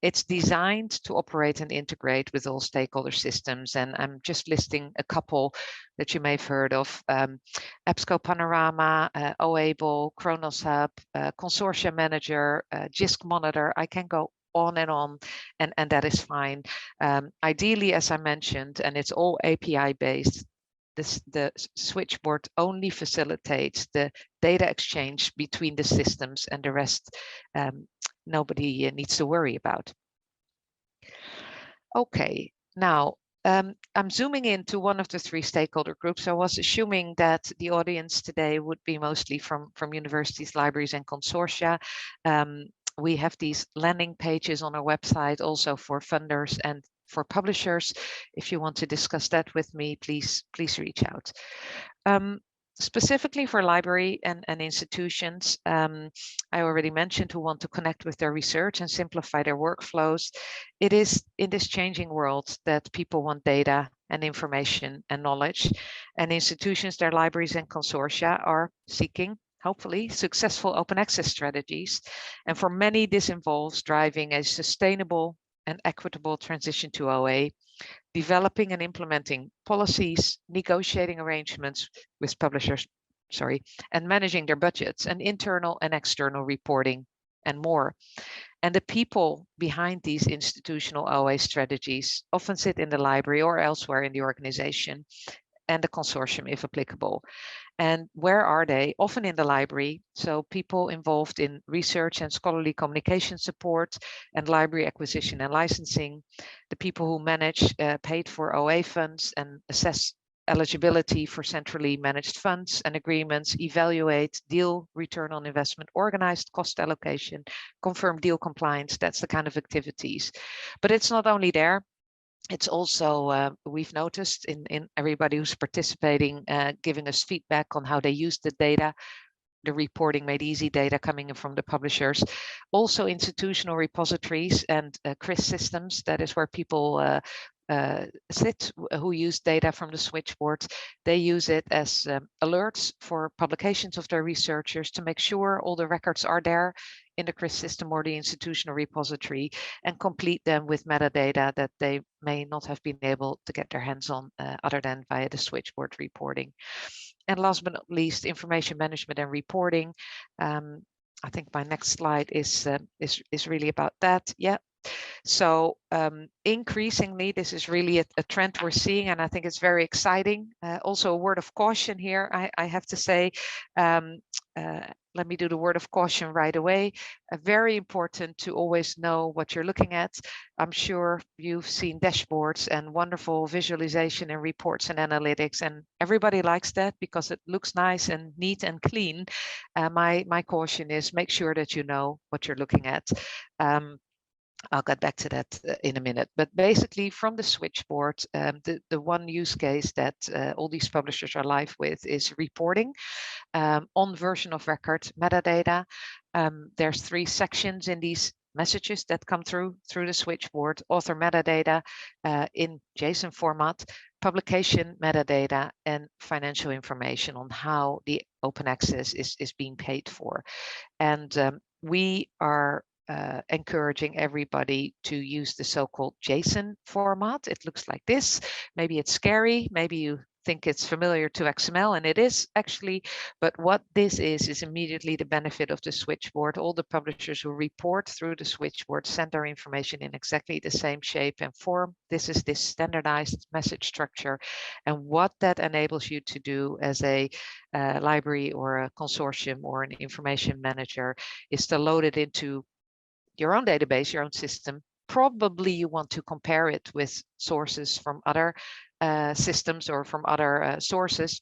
It's designed to operate and integrate with all stakeholder systems. And I'm just listing a couple that you may have heard of: EBSCO Panorama, OABLE, Kronos Hub, Consortia Manager, JISC Monitor. I can go on, and that is fine. Ideally, as I mentioned, and it's all API based, the switchboard only facilitates the data exchange between the systems, and the rest nobody needs to worry about. Okay, now I'm zooming into one of the three stakeholder groups. I was assuming that the audience today would be mostly from universities, libraries, and consortia. We have these landing pages on our website also for funders and for publishers. If you want to discuss that with me, please reach out. Specifically for library and institutions, I already mentioned who want to connect with their research and simplify their workflows. It is in this changing world that people want data and information and knowledge, and institutions, their libraries and consortia are seeking, hopefully, successful open access strategies. And for many, this involves driving a sustainable and equitable transition to OA, developing and implementing policies, negotiating arrangements with publishers, and managing their budgets and internal and external reporting and more. And the people behind these institutional OA strategies often sit in the library or elsewhere in the organization and the consortium if applicable. And where are they? Often in the library. So people involved in research and scholarly communication support and library acquisition and licensing, the people who manage paid for OA funds and assess eligibility for centrally managed funds and agreements, evaluate deal return on investment, organized cost allocation, confirm deal compliance. That's the kind of activities. But it's not only there. It's also, we've noticed in everybody who's participating, giving us feedback on how they use the data, the reporting made easy data coming in from the publishers, also institutional repositories and CRIS systems. That is where people sit who use data from the switchboard. They use it as alerts for publications of their researchers to make sure all the records are there in the CRIS system or the institutional repository, and complete them with metadata that they may not have been able to get their hands on other than via the switchboard reporting. And last but not least, information management and reporting. I think my next slide is really about that. Yeah. So increasingly, this is really a trend we're seeing, and I think it's very exciting. Also, a word of caution here, I have to say. Let me do the word of caution right away. Very important to always know what you're looking at. I'm sure you've seen dashboards and wonderful visualization and reports and analytics, and everybody likes that because it looks nice and neat and clean. My caution is make sure that you know what you're looking at. I'll get back to that in a minute. But basically, from the switchboard, the one use case that all these publishers are live with is reporting on version of record metadata. There's 3 sections in these messages that come through the switchboard: author metadata in JSON format, publication metadata, and financial information on how the open access is being paid for. And we are encouraging everybody to use the so-called JSON format. It looks like this. Maybe it's scary. Maybe you think it's familiar to XML, and it is actually. But what this is immediately the benefit of the switchboard. All the publishers who report through the switchboard send their information in exactly the same shape and form. This is this standardized message structure. And what that enables you to do as a library or a consortium or an information manager is to load it into your own database, your own system. Probably you want to compare it with sources from other systems or from other sources.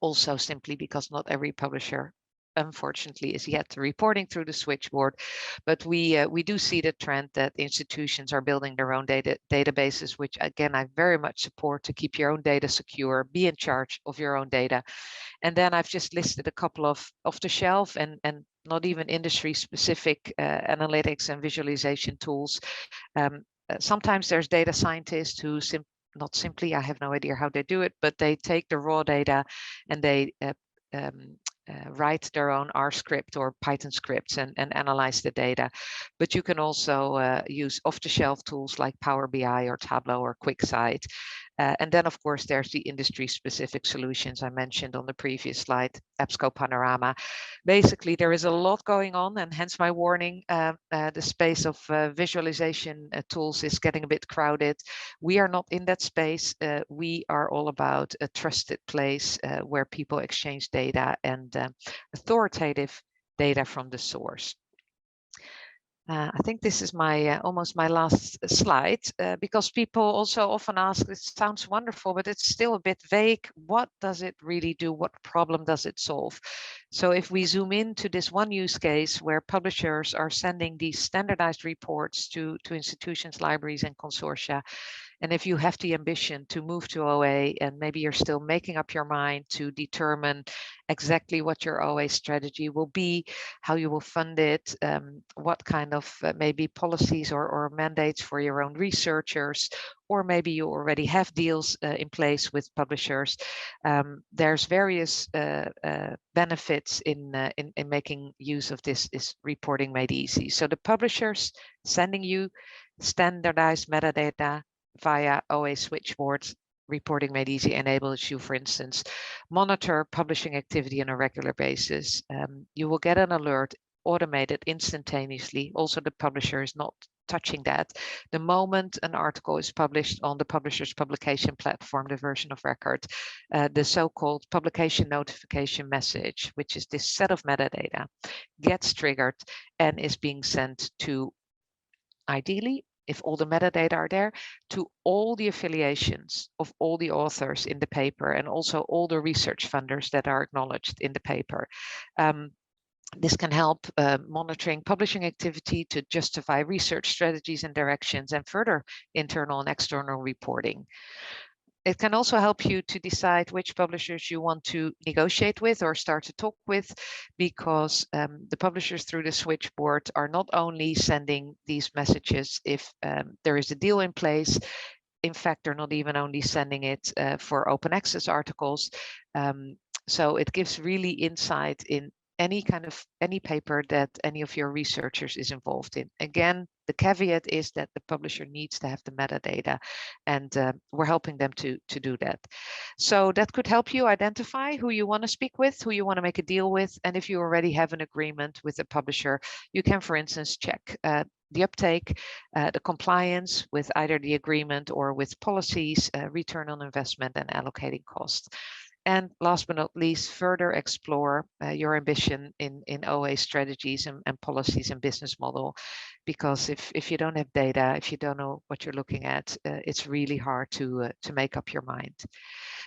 Also simply because not every publisher, unfortunately, is yet reporting through the switchboard. But we do see the trend that institutions are building their own databases, which again, I very much support, to keep your own data secure, be in charge of your own data. And then I've just listed a couple of off-the-shelf and not even industry-specific analytics and visualization tools. Sometimes there's data scientists who not simply, I have no idea how they do it, but they take the raw data and they write their own R script or Python scripts and analyze the data. But you can also use off-the-shelf tools like Power BI or Tableau or QuickSight. And then, of course, there's the industry-specific solutions I mentioned on the previous slide, EBSCO Panorama. Basically, there is a lot going on, and hence my warning, the space of visualization tools is getting a bit crowded. We are not in that space. We are all about a trusted place where people exchange data and authoritative data from the source. I think this is my almost my last slide, because people also often ask, it sounds wonderful, but it's still a bit vague. What does it really do? What problem does it solve? So if we zoom into this one use case where publishers are sending these standardized reports to institutions, libraries, and consortia, and if you have the ambition to move to OA and maybe you're still making up your mind to determine exactly what your OA strategy will be, how you will fund it, what kind of maybe policies or mandates for your own researchers, or maybe you already have deals in place with publishers. There's various benefits in making use of this reporting made easy. So the publishers sending you standardized metadata via OA switchboards, reporting made easy enables you, for instance, monitor publishing activity on a regular basis. You will get an alert automated instantaneously. Also, the publisher is not touching that. The moment an article is published on the publisher's publication platform, the version of record, the so-called publication notification message, which is this set of metadata, gets triggered and is being sent to, ideally, if all the metadata are there, to all the affiliations of all the authors in the paper and also all the research funders that are acknowledged in the paper. This can help monitoring publishing activity to justify research strategies and directions and further internal and external reporting. It can also help you to decide which publishers you want to negotiate with or start to talk with, because the publishers through the switchboard are not only sending these messages if there is a deal in place. In fact, they're not even only sending it for open access articles. So it gives really insight in any paper that any of your researchers is involved in. Again, the caveat is that the publisher needs to have the metadata, and we're helping them to do that. So that could help you identify who you want to speak with, who you want to make a deal with, and if you already have an agreement with the publisher, you can, for instance, check the uptake, the compliance with either the agreement or with policies, return on investment, and allocating costs. And last but not least, further explore your ambition in OA strategies and policies and business model. Because if you don't have data, if you don't know what you're looking at, it's really hard to make up your mind.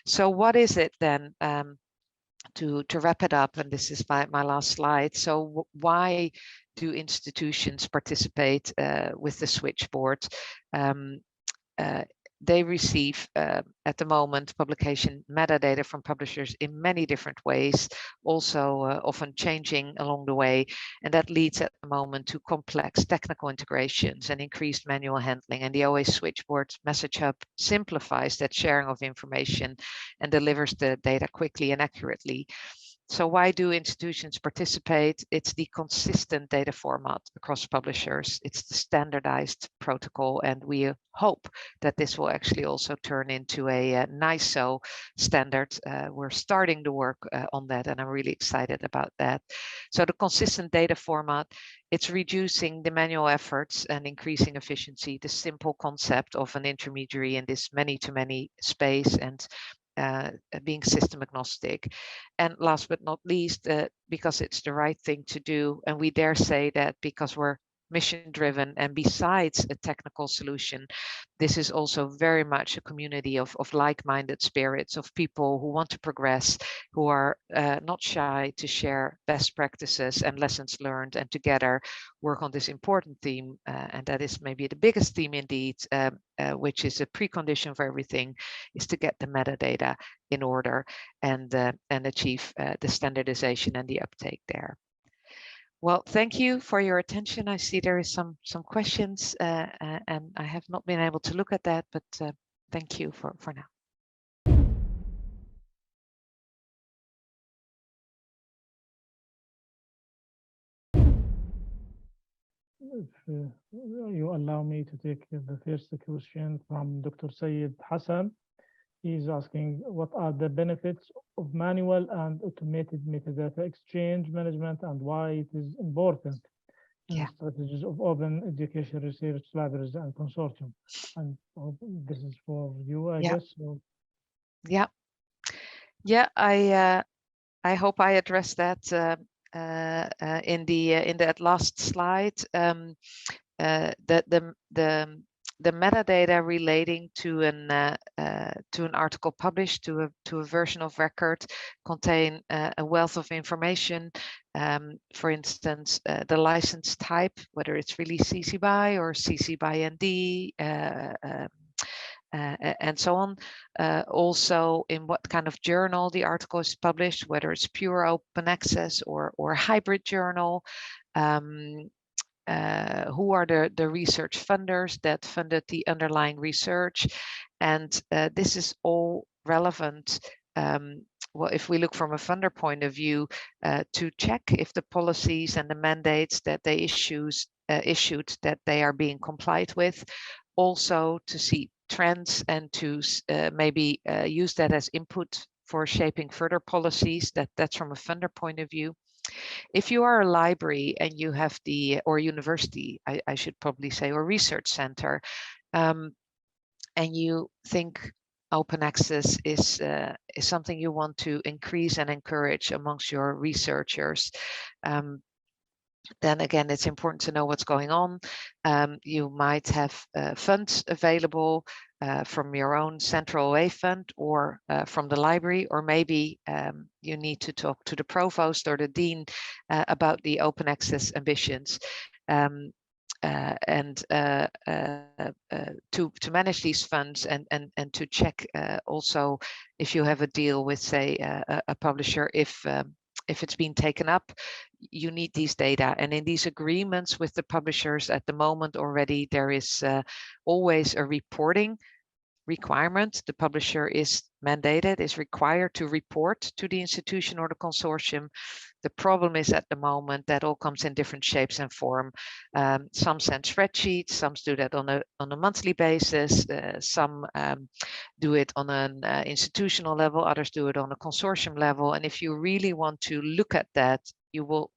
So what is it then? To wrap it up, and this is my last slide. So why do institutions participate with the switchboard? They receive at the moment publication metadata from publishers in many different ways, also often changing along the way, and that leads at the moment to complex technical integrations and increased manual handling. And the OA switchboard message hub simplifies that sharing of information and delivers the data quickly and accurately. So why do institutions participate? It's the consistent data format across publishers. It's the standardized protocol, and we hope that this will actually also turn into a NISO standard. We're starting to work on that, and I'm really excited about that. So the consistent data format, it's reducing the manual efforts and increasing efficiency, the simple concept of an intermediary in this many-to-many space, and being system agnostic. And last but not least, because it's the right thing to do, and we dare say that because we're mission driven, and besides a technical solution, this is also very much a community of like-minded spirits, of people who want to progress, who are not shy to share best practices and lessons learned, and together work on this important theme, and that is maybe the biggest theme indeed, which is a precondition for everything, is to get the metadata in order and achieve the standardization and the uptake there. Well, thank you for your attention. I see there is some questions, and I have not been able to look at that, but thank you for now. If you allow me to take the first question from Dr. Sayed Hassan. He's asking, what are the benefits of manual and automated metadata exchange management, and why it is important in strategies of open education research libraries and consortium? And this is for you, I guess. So. Yeah, I hope I addressed that in that last slide, the metadata relating to an article published to a version of record contain a wealth of information. For instance, the license type, whether it's really CC BY or CC BY ND, and so on. Also, in what kind of journal the article is published, whether it's pure open access or hybrid journal. Who are the research funders that funded the underlying research, and this is all relevant. Well, if we look from a funder point of view, to check if the policies and the mandates that they issued that they are being complied with, also to see trends and to maybe use that as input for shaping further policies. That's from a funder point of view. If you are a library and you have or university, I should probably say, or research center, and you think open access is something you want to increase and encourage amongst your researchers, then again, it's important to know what's going on. You might have funds available from your own central OA fund or from the library, or maybe you need to talk to the provost or the dean about the open access ambitions. To manage these funds and to check also if you have a deal with, say, a publisher, if it's been taken up, you need these data. And in these agreements with the publishers at the moment already, there is always a reporting requirement. The publisher is mandated, is required to report to the institution or the consortium. The problem is at the moment that all comes in different shapes and form. Some send spreadsheets, some do that on a monthly basis, some do it on an institutional level, others do it on a consortium level. And if you really want to look at that, you will.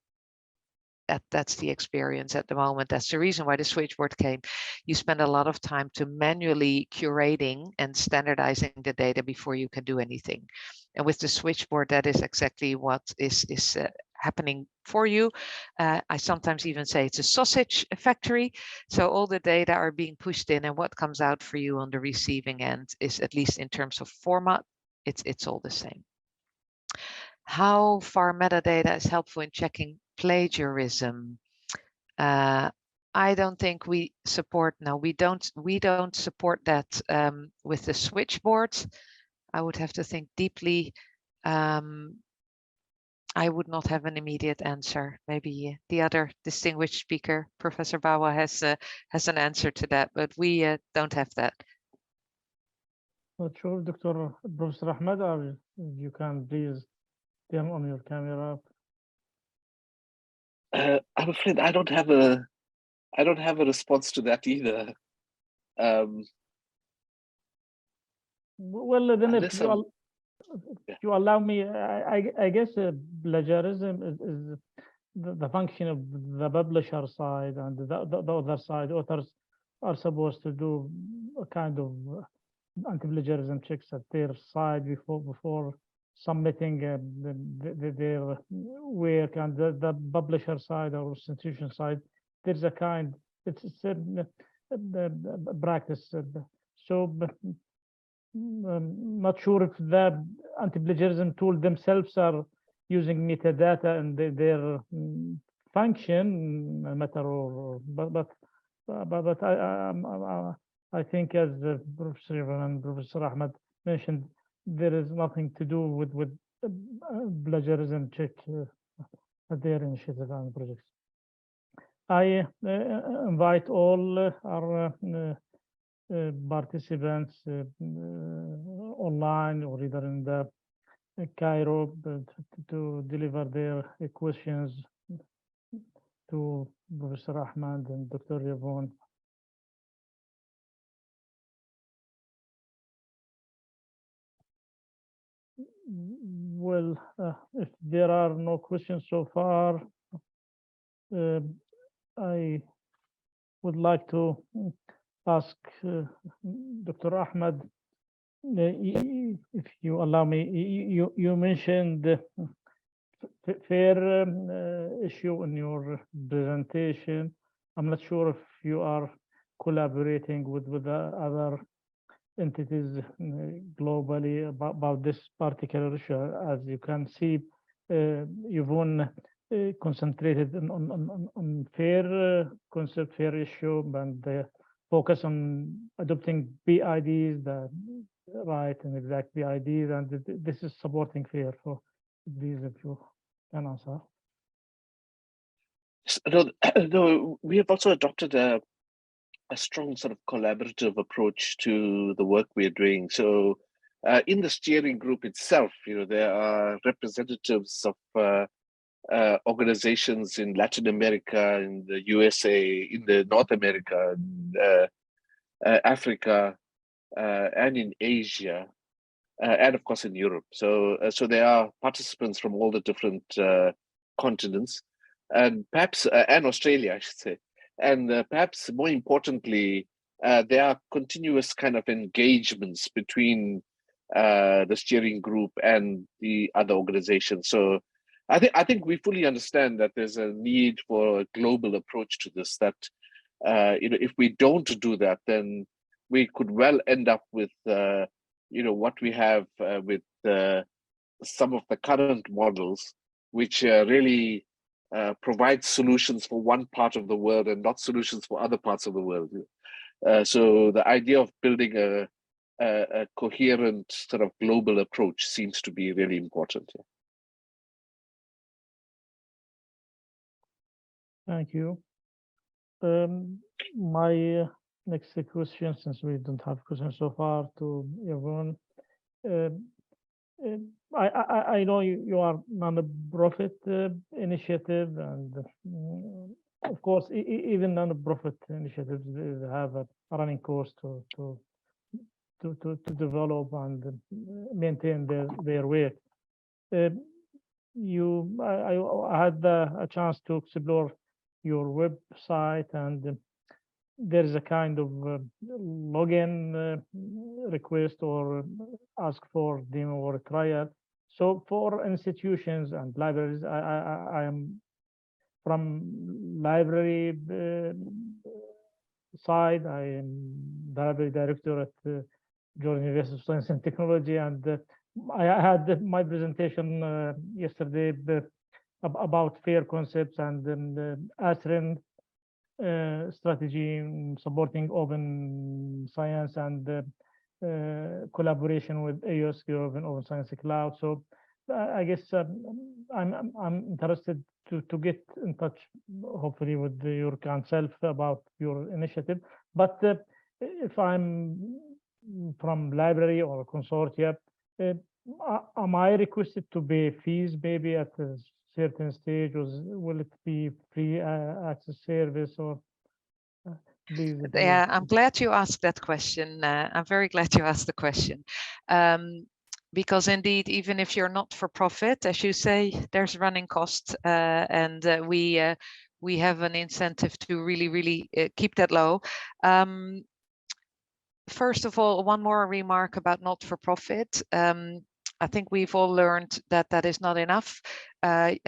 That's the experience at the moment. That's the reason why the switchboard came. You spend a lot of time to manually curating and standardizing the data before you can do anything. And with the switchboard, that is exactly what is happening for you. I sometimes even say it's a sausage factory. So all the data are being pushed in, and what comes out for you on the receiving end is, at least in terms of format, it's all the same. How far metadata is helpful in checking plagiarism? I don't think we support. No, we don't support that with the switchboard. I would have to think deeply. I would not have an immediate answer. Maybe the other distinguished speaker, Professor Bawa, has an answer to that, but we don't have that. Not sure, Dr. Professor Ahmed, or you can please turn on your camera. I'm afraid I don't have a response to that either. Well, then if you allow me, I guess plagiarism is the function of the publisher side, and the other side, authors are supposed to do a kind of anti-plagiarism checks at their side before submitting their work, and the publisher side or institution side, there's a kind, it's a practice. So not sure if the anti-plagiarism tool themselves are using metadata and their function matter, or but I think, as Professor Ivan and Professor Ahmed mentioned, there is nothing to do with plagiarism check at their initiative and projects. I invite all our participants online or either in the Cairo to deliver their questions to Professor Ahmed and Dr. Yvonne. Well, if there are no questions so far, I would like to ask Dr. Ahmed, if you allow me, you mentioned FAIR issue in your presentation. I'm not sure if you are collaborating with other entities globally about this particular issue. As you can see, you've concentrated on FAIR concept, FAIR issue, and focus on adopting BIDs, the right and exact BIDs, and this is supporting FAIR. So please, if you can answer. No, we have also adopted a strong sort of collaborative approach to the work we're doing. So in the steering group itself, there are representatives of organizations in Latin America, in the USA, in the North America, Africa, and in Asia, and of course in Europe. So there are participants from all the different continents, and perhaps and Australia, I should say. And perhaps more importantly, there are continuous kind of engagements between the steering group and the other organizations. So I think we fully understand that there's a need for a global approach to this. That if we don't do that, then we could well end up with what we have with some of the current models, which really provide solutions for one part of the world and not solutions for other parts of the world. So the idea of building a coherent sort of global approach seems to be really important. Thank you. My next question, since we don't have questions so far, to everyone. I know you are non-profit initiative, and of course, even non-profit initiatives have a running cost to develop and maintain their weight. I had a chance to explore your website, and there is a kind of login request or ask for demo or trial. So for institutions and libraries, I am from library side. I am the library director at Georgia University of Science and Technology, and I had my presentation yesterday about FAIR concepts and ASRIN strategy in supporting open science and collaboration with AUSC and Open Science Cloud. So I guess I'm interested to get in touch, hopefully, with your council about your initiative. But if I'm from library or consortia, am I requested to pay fees maybe at a certain stage, or will it be free access service? Or please? Yeah, I'm glad you asked that question. I'm very glad you asked the question. Because indeed, even if you're not for profit, as you say, there's running costs, and we have an incentive to really keep that low. First of all, one more remark about not for profit. I think we've all learned that that is not enough. When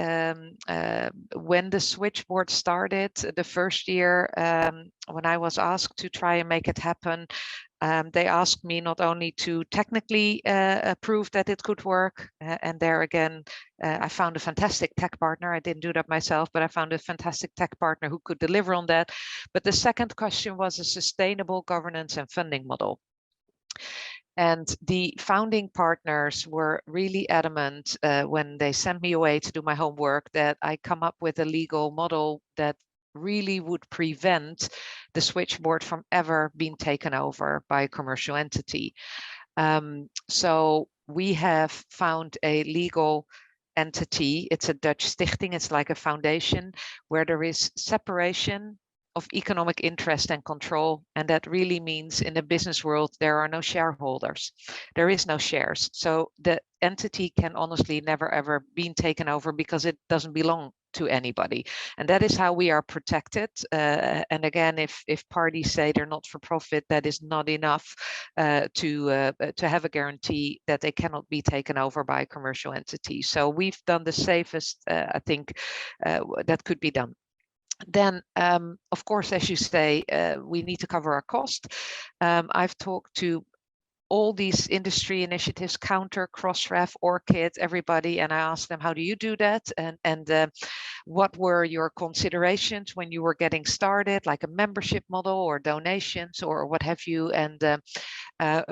the switchboard started the first year, when I was asked to try and make it happen, they asked me not only to technically prove that it could work, and there again, I found a fantastic tech partner. I didn't do that myself, but I found a fantastic tech partner who could deliver on that. But the second question was a sustainable governance and funding model. And the founding partners were really adamant when they sent me away to do my homework that I come up with a legal model that really would prevent the switchboard from ever being taken over by a commercial entity. So we have found a legal entity. It's a Dutch stichting. It's like a foundation where there is separation of economic interest and control. And that really means in the business world, there are no shareholders. There is no shares. So the entity can honestly never ever be taken over because it doesn't belong anybody. And that is how we are protected. And again, if parties say they're not for profit, that is not enough to have a guarantee that they cannot be taken over by a commercial entity. So we've done the safest, I think, that could be done. Then, of course, as you say, we need to cover our cost. I've talked to all these industry initiatives, Counter, Crossref, ORCID, everybody, and I asked them, how do you do that? And what were your considerations when you were getting started, like a membership model or donations or what have you? And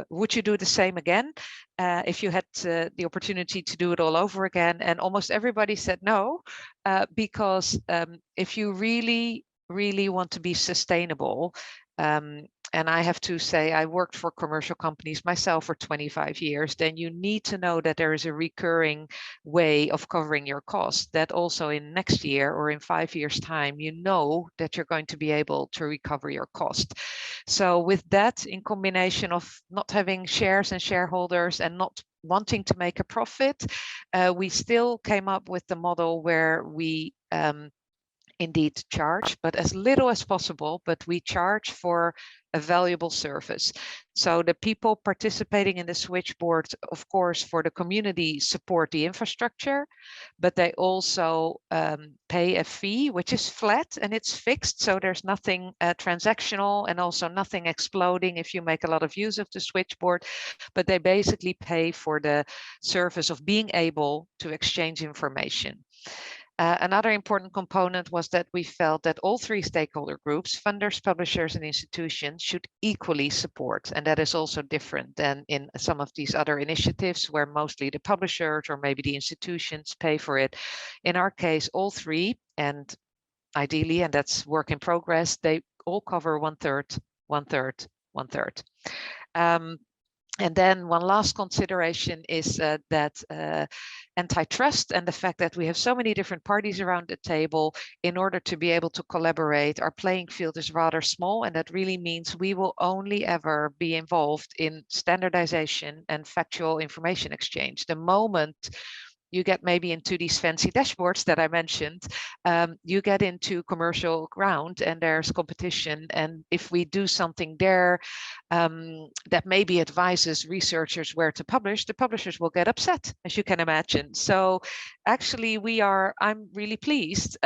would you do the same again if you had the opportunity to do it all over again? And almost everybody said no, because if you really want to be sustainable, and I have to say, I worked for commercial companies myself for 25 years, then you need to know that there is a recurring way of covering your costs, that also in next year or in 5 years' time, you know that you're going to be able to recover your cost. So with that, in combination of not having shares and shareholders and not wanting to make a profit, we still came up with the model where we indeed charge, but as little as possible, but we charge for a valuable service. So the people participating in the switchboard, of course, for the community support the infrastructure, but they also pay a fee, which is flat and it's fixed. So there's nothing transactional and also nothing exploding if you make a lot of use of the switchboard, but they basically pay for the service of being able to exchange information. Another important component was that we felt that all three stakeholder groups, funders, publishers, and institutions, should equally support. And that is also different than in some of these other initiatives where mostly the publishers or maybe the institutions pay for it. In our case, all three, and ideally, and that's work in progress, they all cover 1/3, 1/3, 1/3. And then one last consideration is that antitrust and the fact that we have so many different parties around the table, in order to be able to collaborate, our playing field is rather small. And that really means we will only ever be involved in standardization and factual information exchange. The moment you get maybe into these fancy dashboards that I mentioned, you get into commercial ground and there's competition. And if we do something there that maybe advises researchers where to publish, the publishers will get upset, as you can imagine. So actually I'm really pleased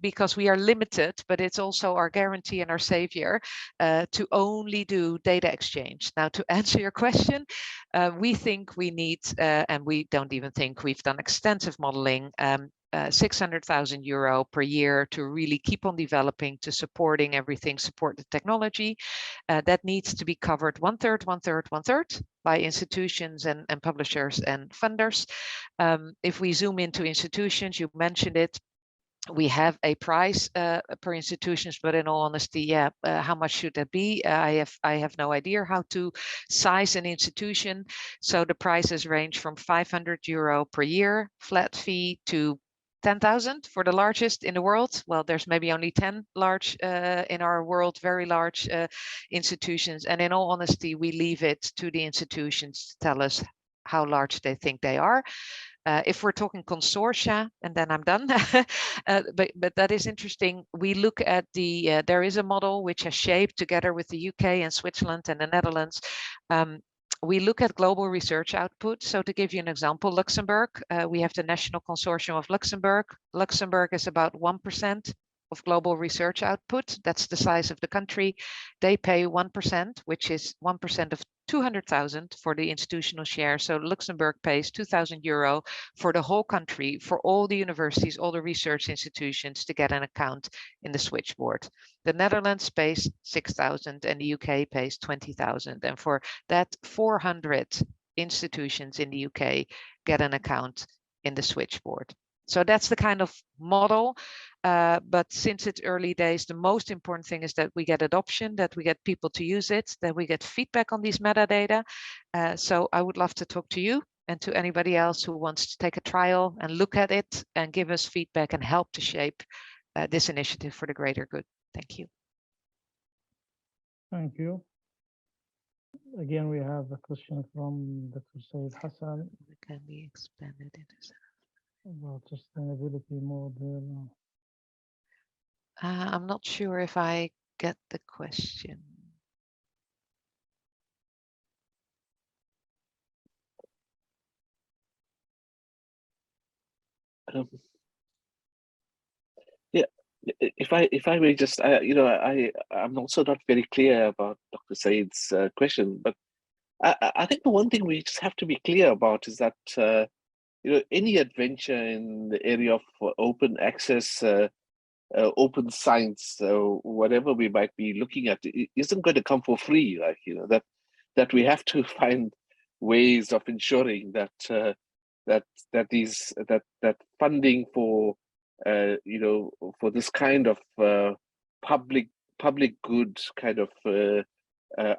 because we are limited, but it's also our guarantee and our savior to only do data exchange. Now, to answer your question, we think we need, and we don't even think, we've done extensive modeling, 600,000 euro per year to really keep on developing, to supporting everything, support the technology. That needs to be covered 1/3, 1/3, 1/3 by institutions and publishers and funders. If we zoom into institutions, you mentioned it, we have a price per institutions, but in all honesty, yeah, how much should that be? I have no idea how to size an institution. So the prices range from 500 euro per year flat fee to 10,000 for the largest in the world. Well, there's maybe only 10 large in our world, very large institutions. And in all honesty, we leave it to the institutions to tell us how large they think they are. If we're talking consortia, and then I'm done, but that is interesting. We look at there is a model which has shaped together with the UK and Switzerland and the Netherlands. We look at global research output. So to give you an example, Luxembourg, we have the National Consortium of Luxembourg. Luxembourg is about 1% of global research output. That's the size of the country. They pay 1%, which is 1% of 200,000 for the institutional share. So Luxembourg pays 2,000 euro for the whole country, for all the universities, all the research institutions to get an account in the switchboard. The Netherlands pays 6,000 and the UK pays 20,000. And for that, 400 institutions in the UK get an account in the switchboard. So that's the kind of model. But since it's early days, the most important thing is that we get adoption, that we get people to use it, that we get feedback on these metadata. So I would love to talk to you and to anybody else who wants to take a trial and look at it and give us feedback and help to shape this initiative for the greater good. Thank you. Thank you. Again, we have a question from Dr. Saeed Hassan. It can be expanded into. about sustainability model. I'm not sure if I get the question. Yeah, if I may just, I'm also not very clear about Dr. Said's question, but I think the one thing we just have to be clear about is that any adventure in the area of open access, open science, whatever we might be looking at, isn't going to come for free. Like that we have to find ways of ensuring that that funding for for this kind of public good kind of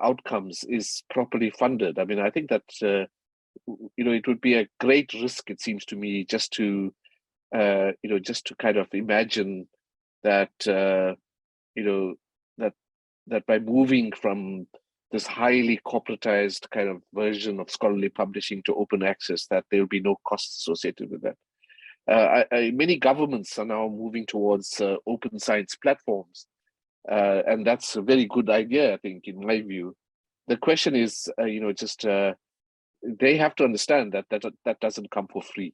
outcomes is properly funded. I mean, I think that it would be a great risk, it seems to me, just to just to kind of imagine that that by moving from this highly corporatized kind of version of scholarly publishing to open access, that there will be no costs associated with that. Many governments are now moving towards open science platforms, and that's a very good idea, I think, in my view. The question is, they have to understand that doesn't come for free,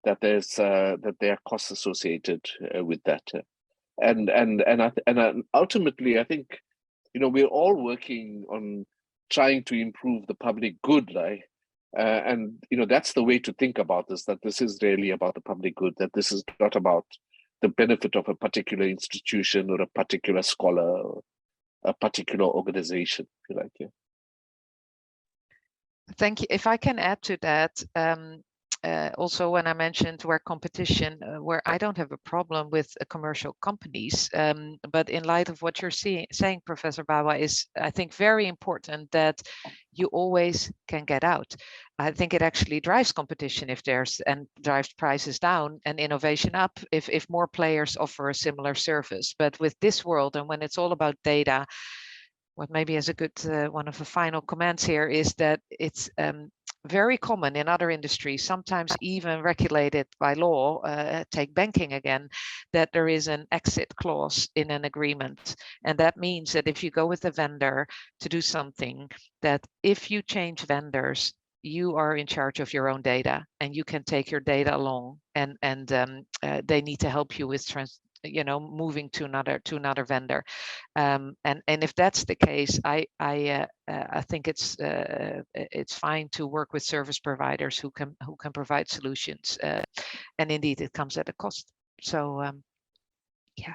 that that there are costs associated with that, and ultimately, I think we're all working on trying to improve the public good, right? And that's the way to think about this, that this is really about the public good, that this is not about the benefit of a particular institution or a particular scholar or a particular organization, if you like. Yeah. Thank you. If I can add to that, also when I mentioned where competition, where I don't have a problem with commercial companies, but in light of what you're saying, Professor Bawa, is I think very important that you always can get out. I think it actually drives competition if there's, and drives prices down and innovation up if more players offer a similar service. But with this world, and when it's all about data, what maybe is a good one of the final comments here is that it's very common in other industries, sometimes even regulated by law, take banking again, that there is an exit clause in an agreement. And that means that if you go with a vendor to do something, that if you change vendors, you are in charge of your own data and you can take your data along, and they need to help you with moving to another vendor, and if that's the case, I think it's fine to work with service providers who can provide solutions, and indeed it comes at a cost. So yeah.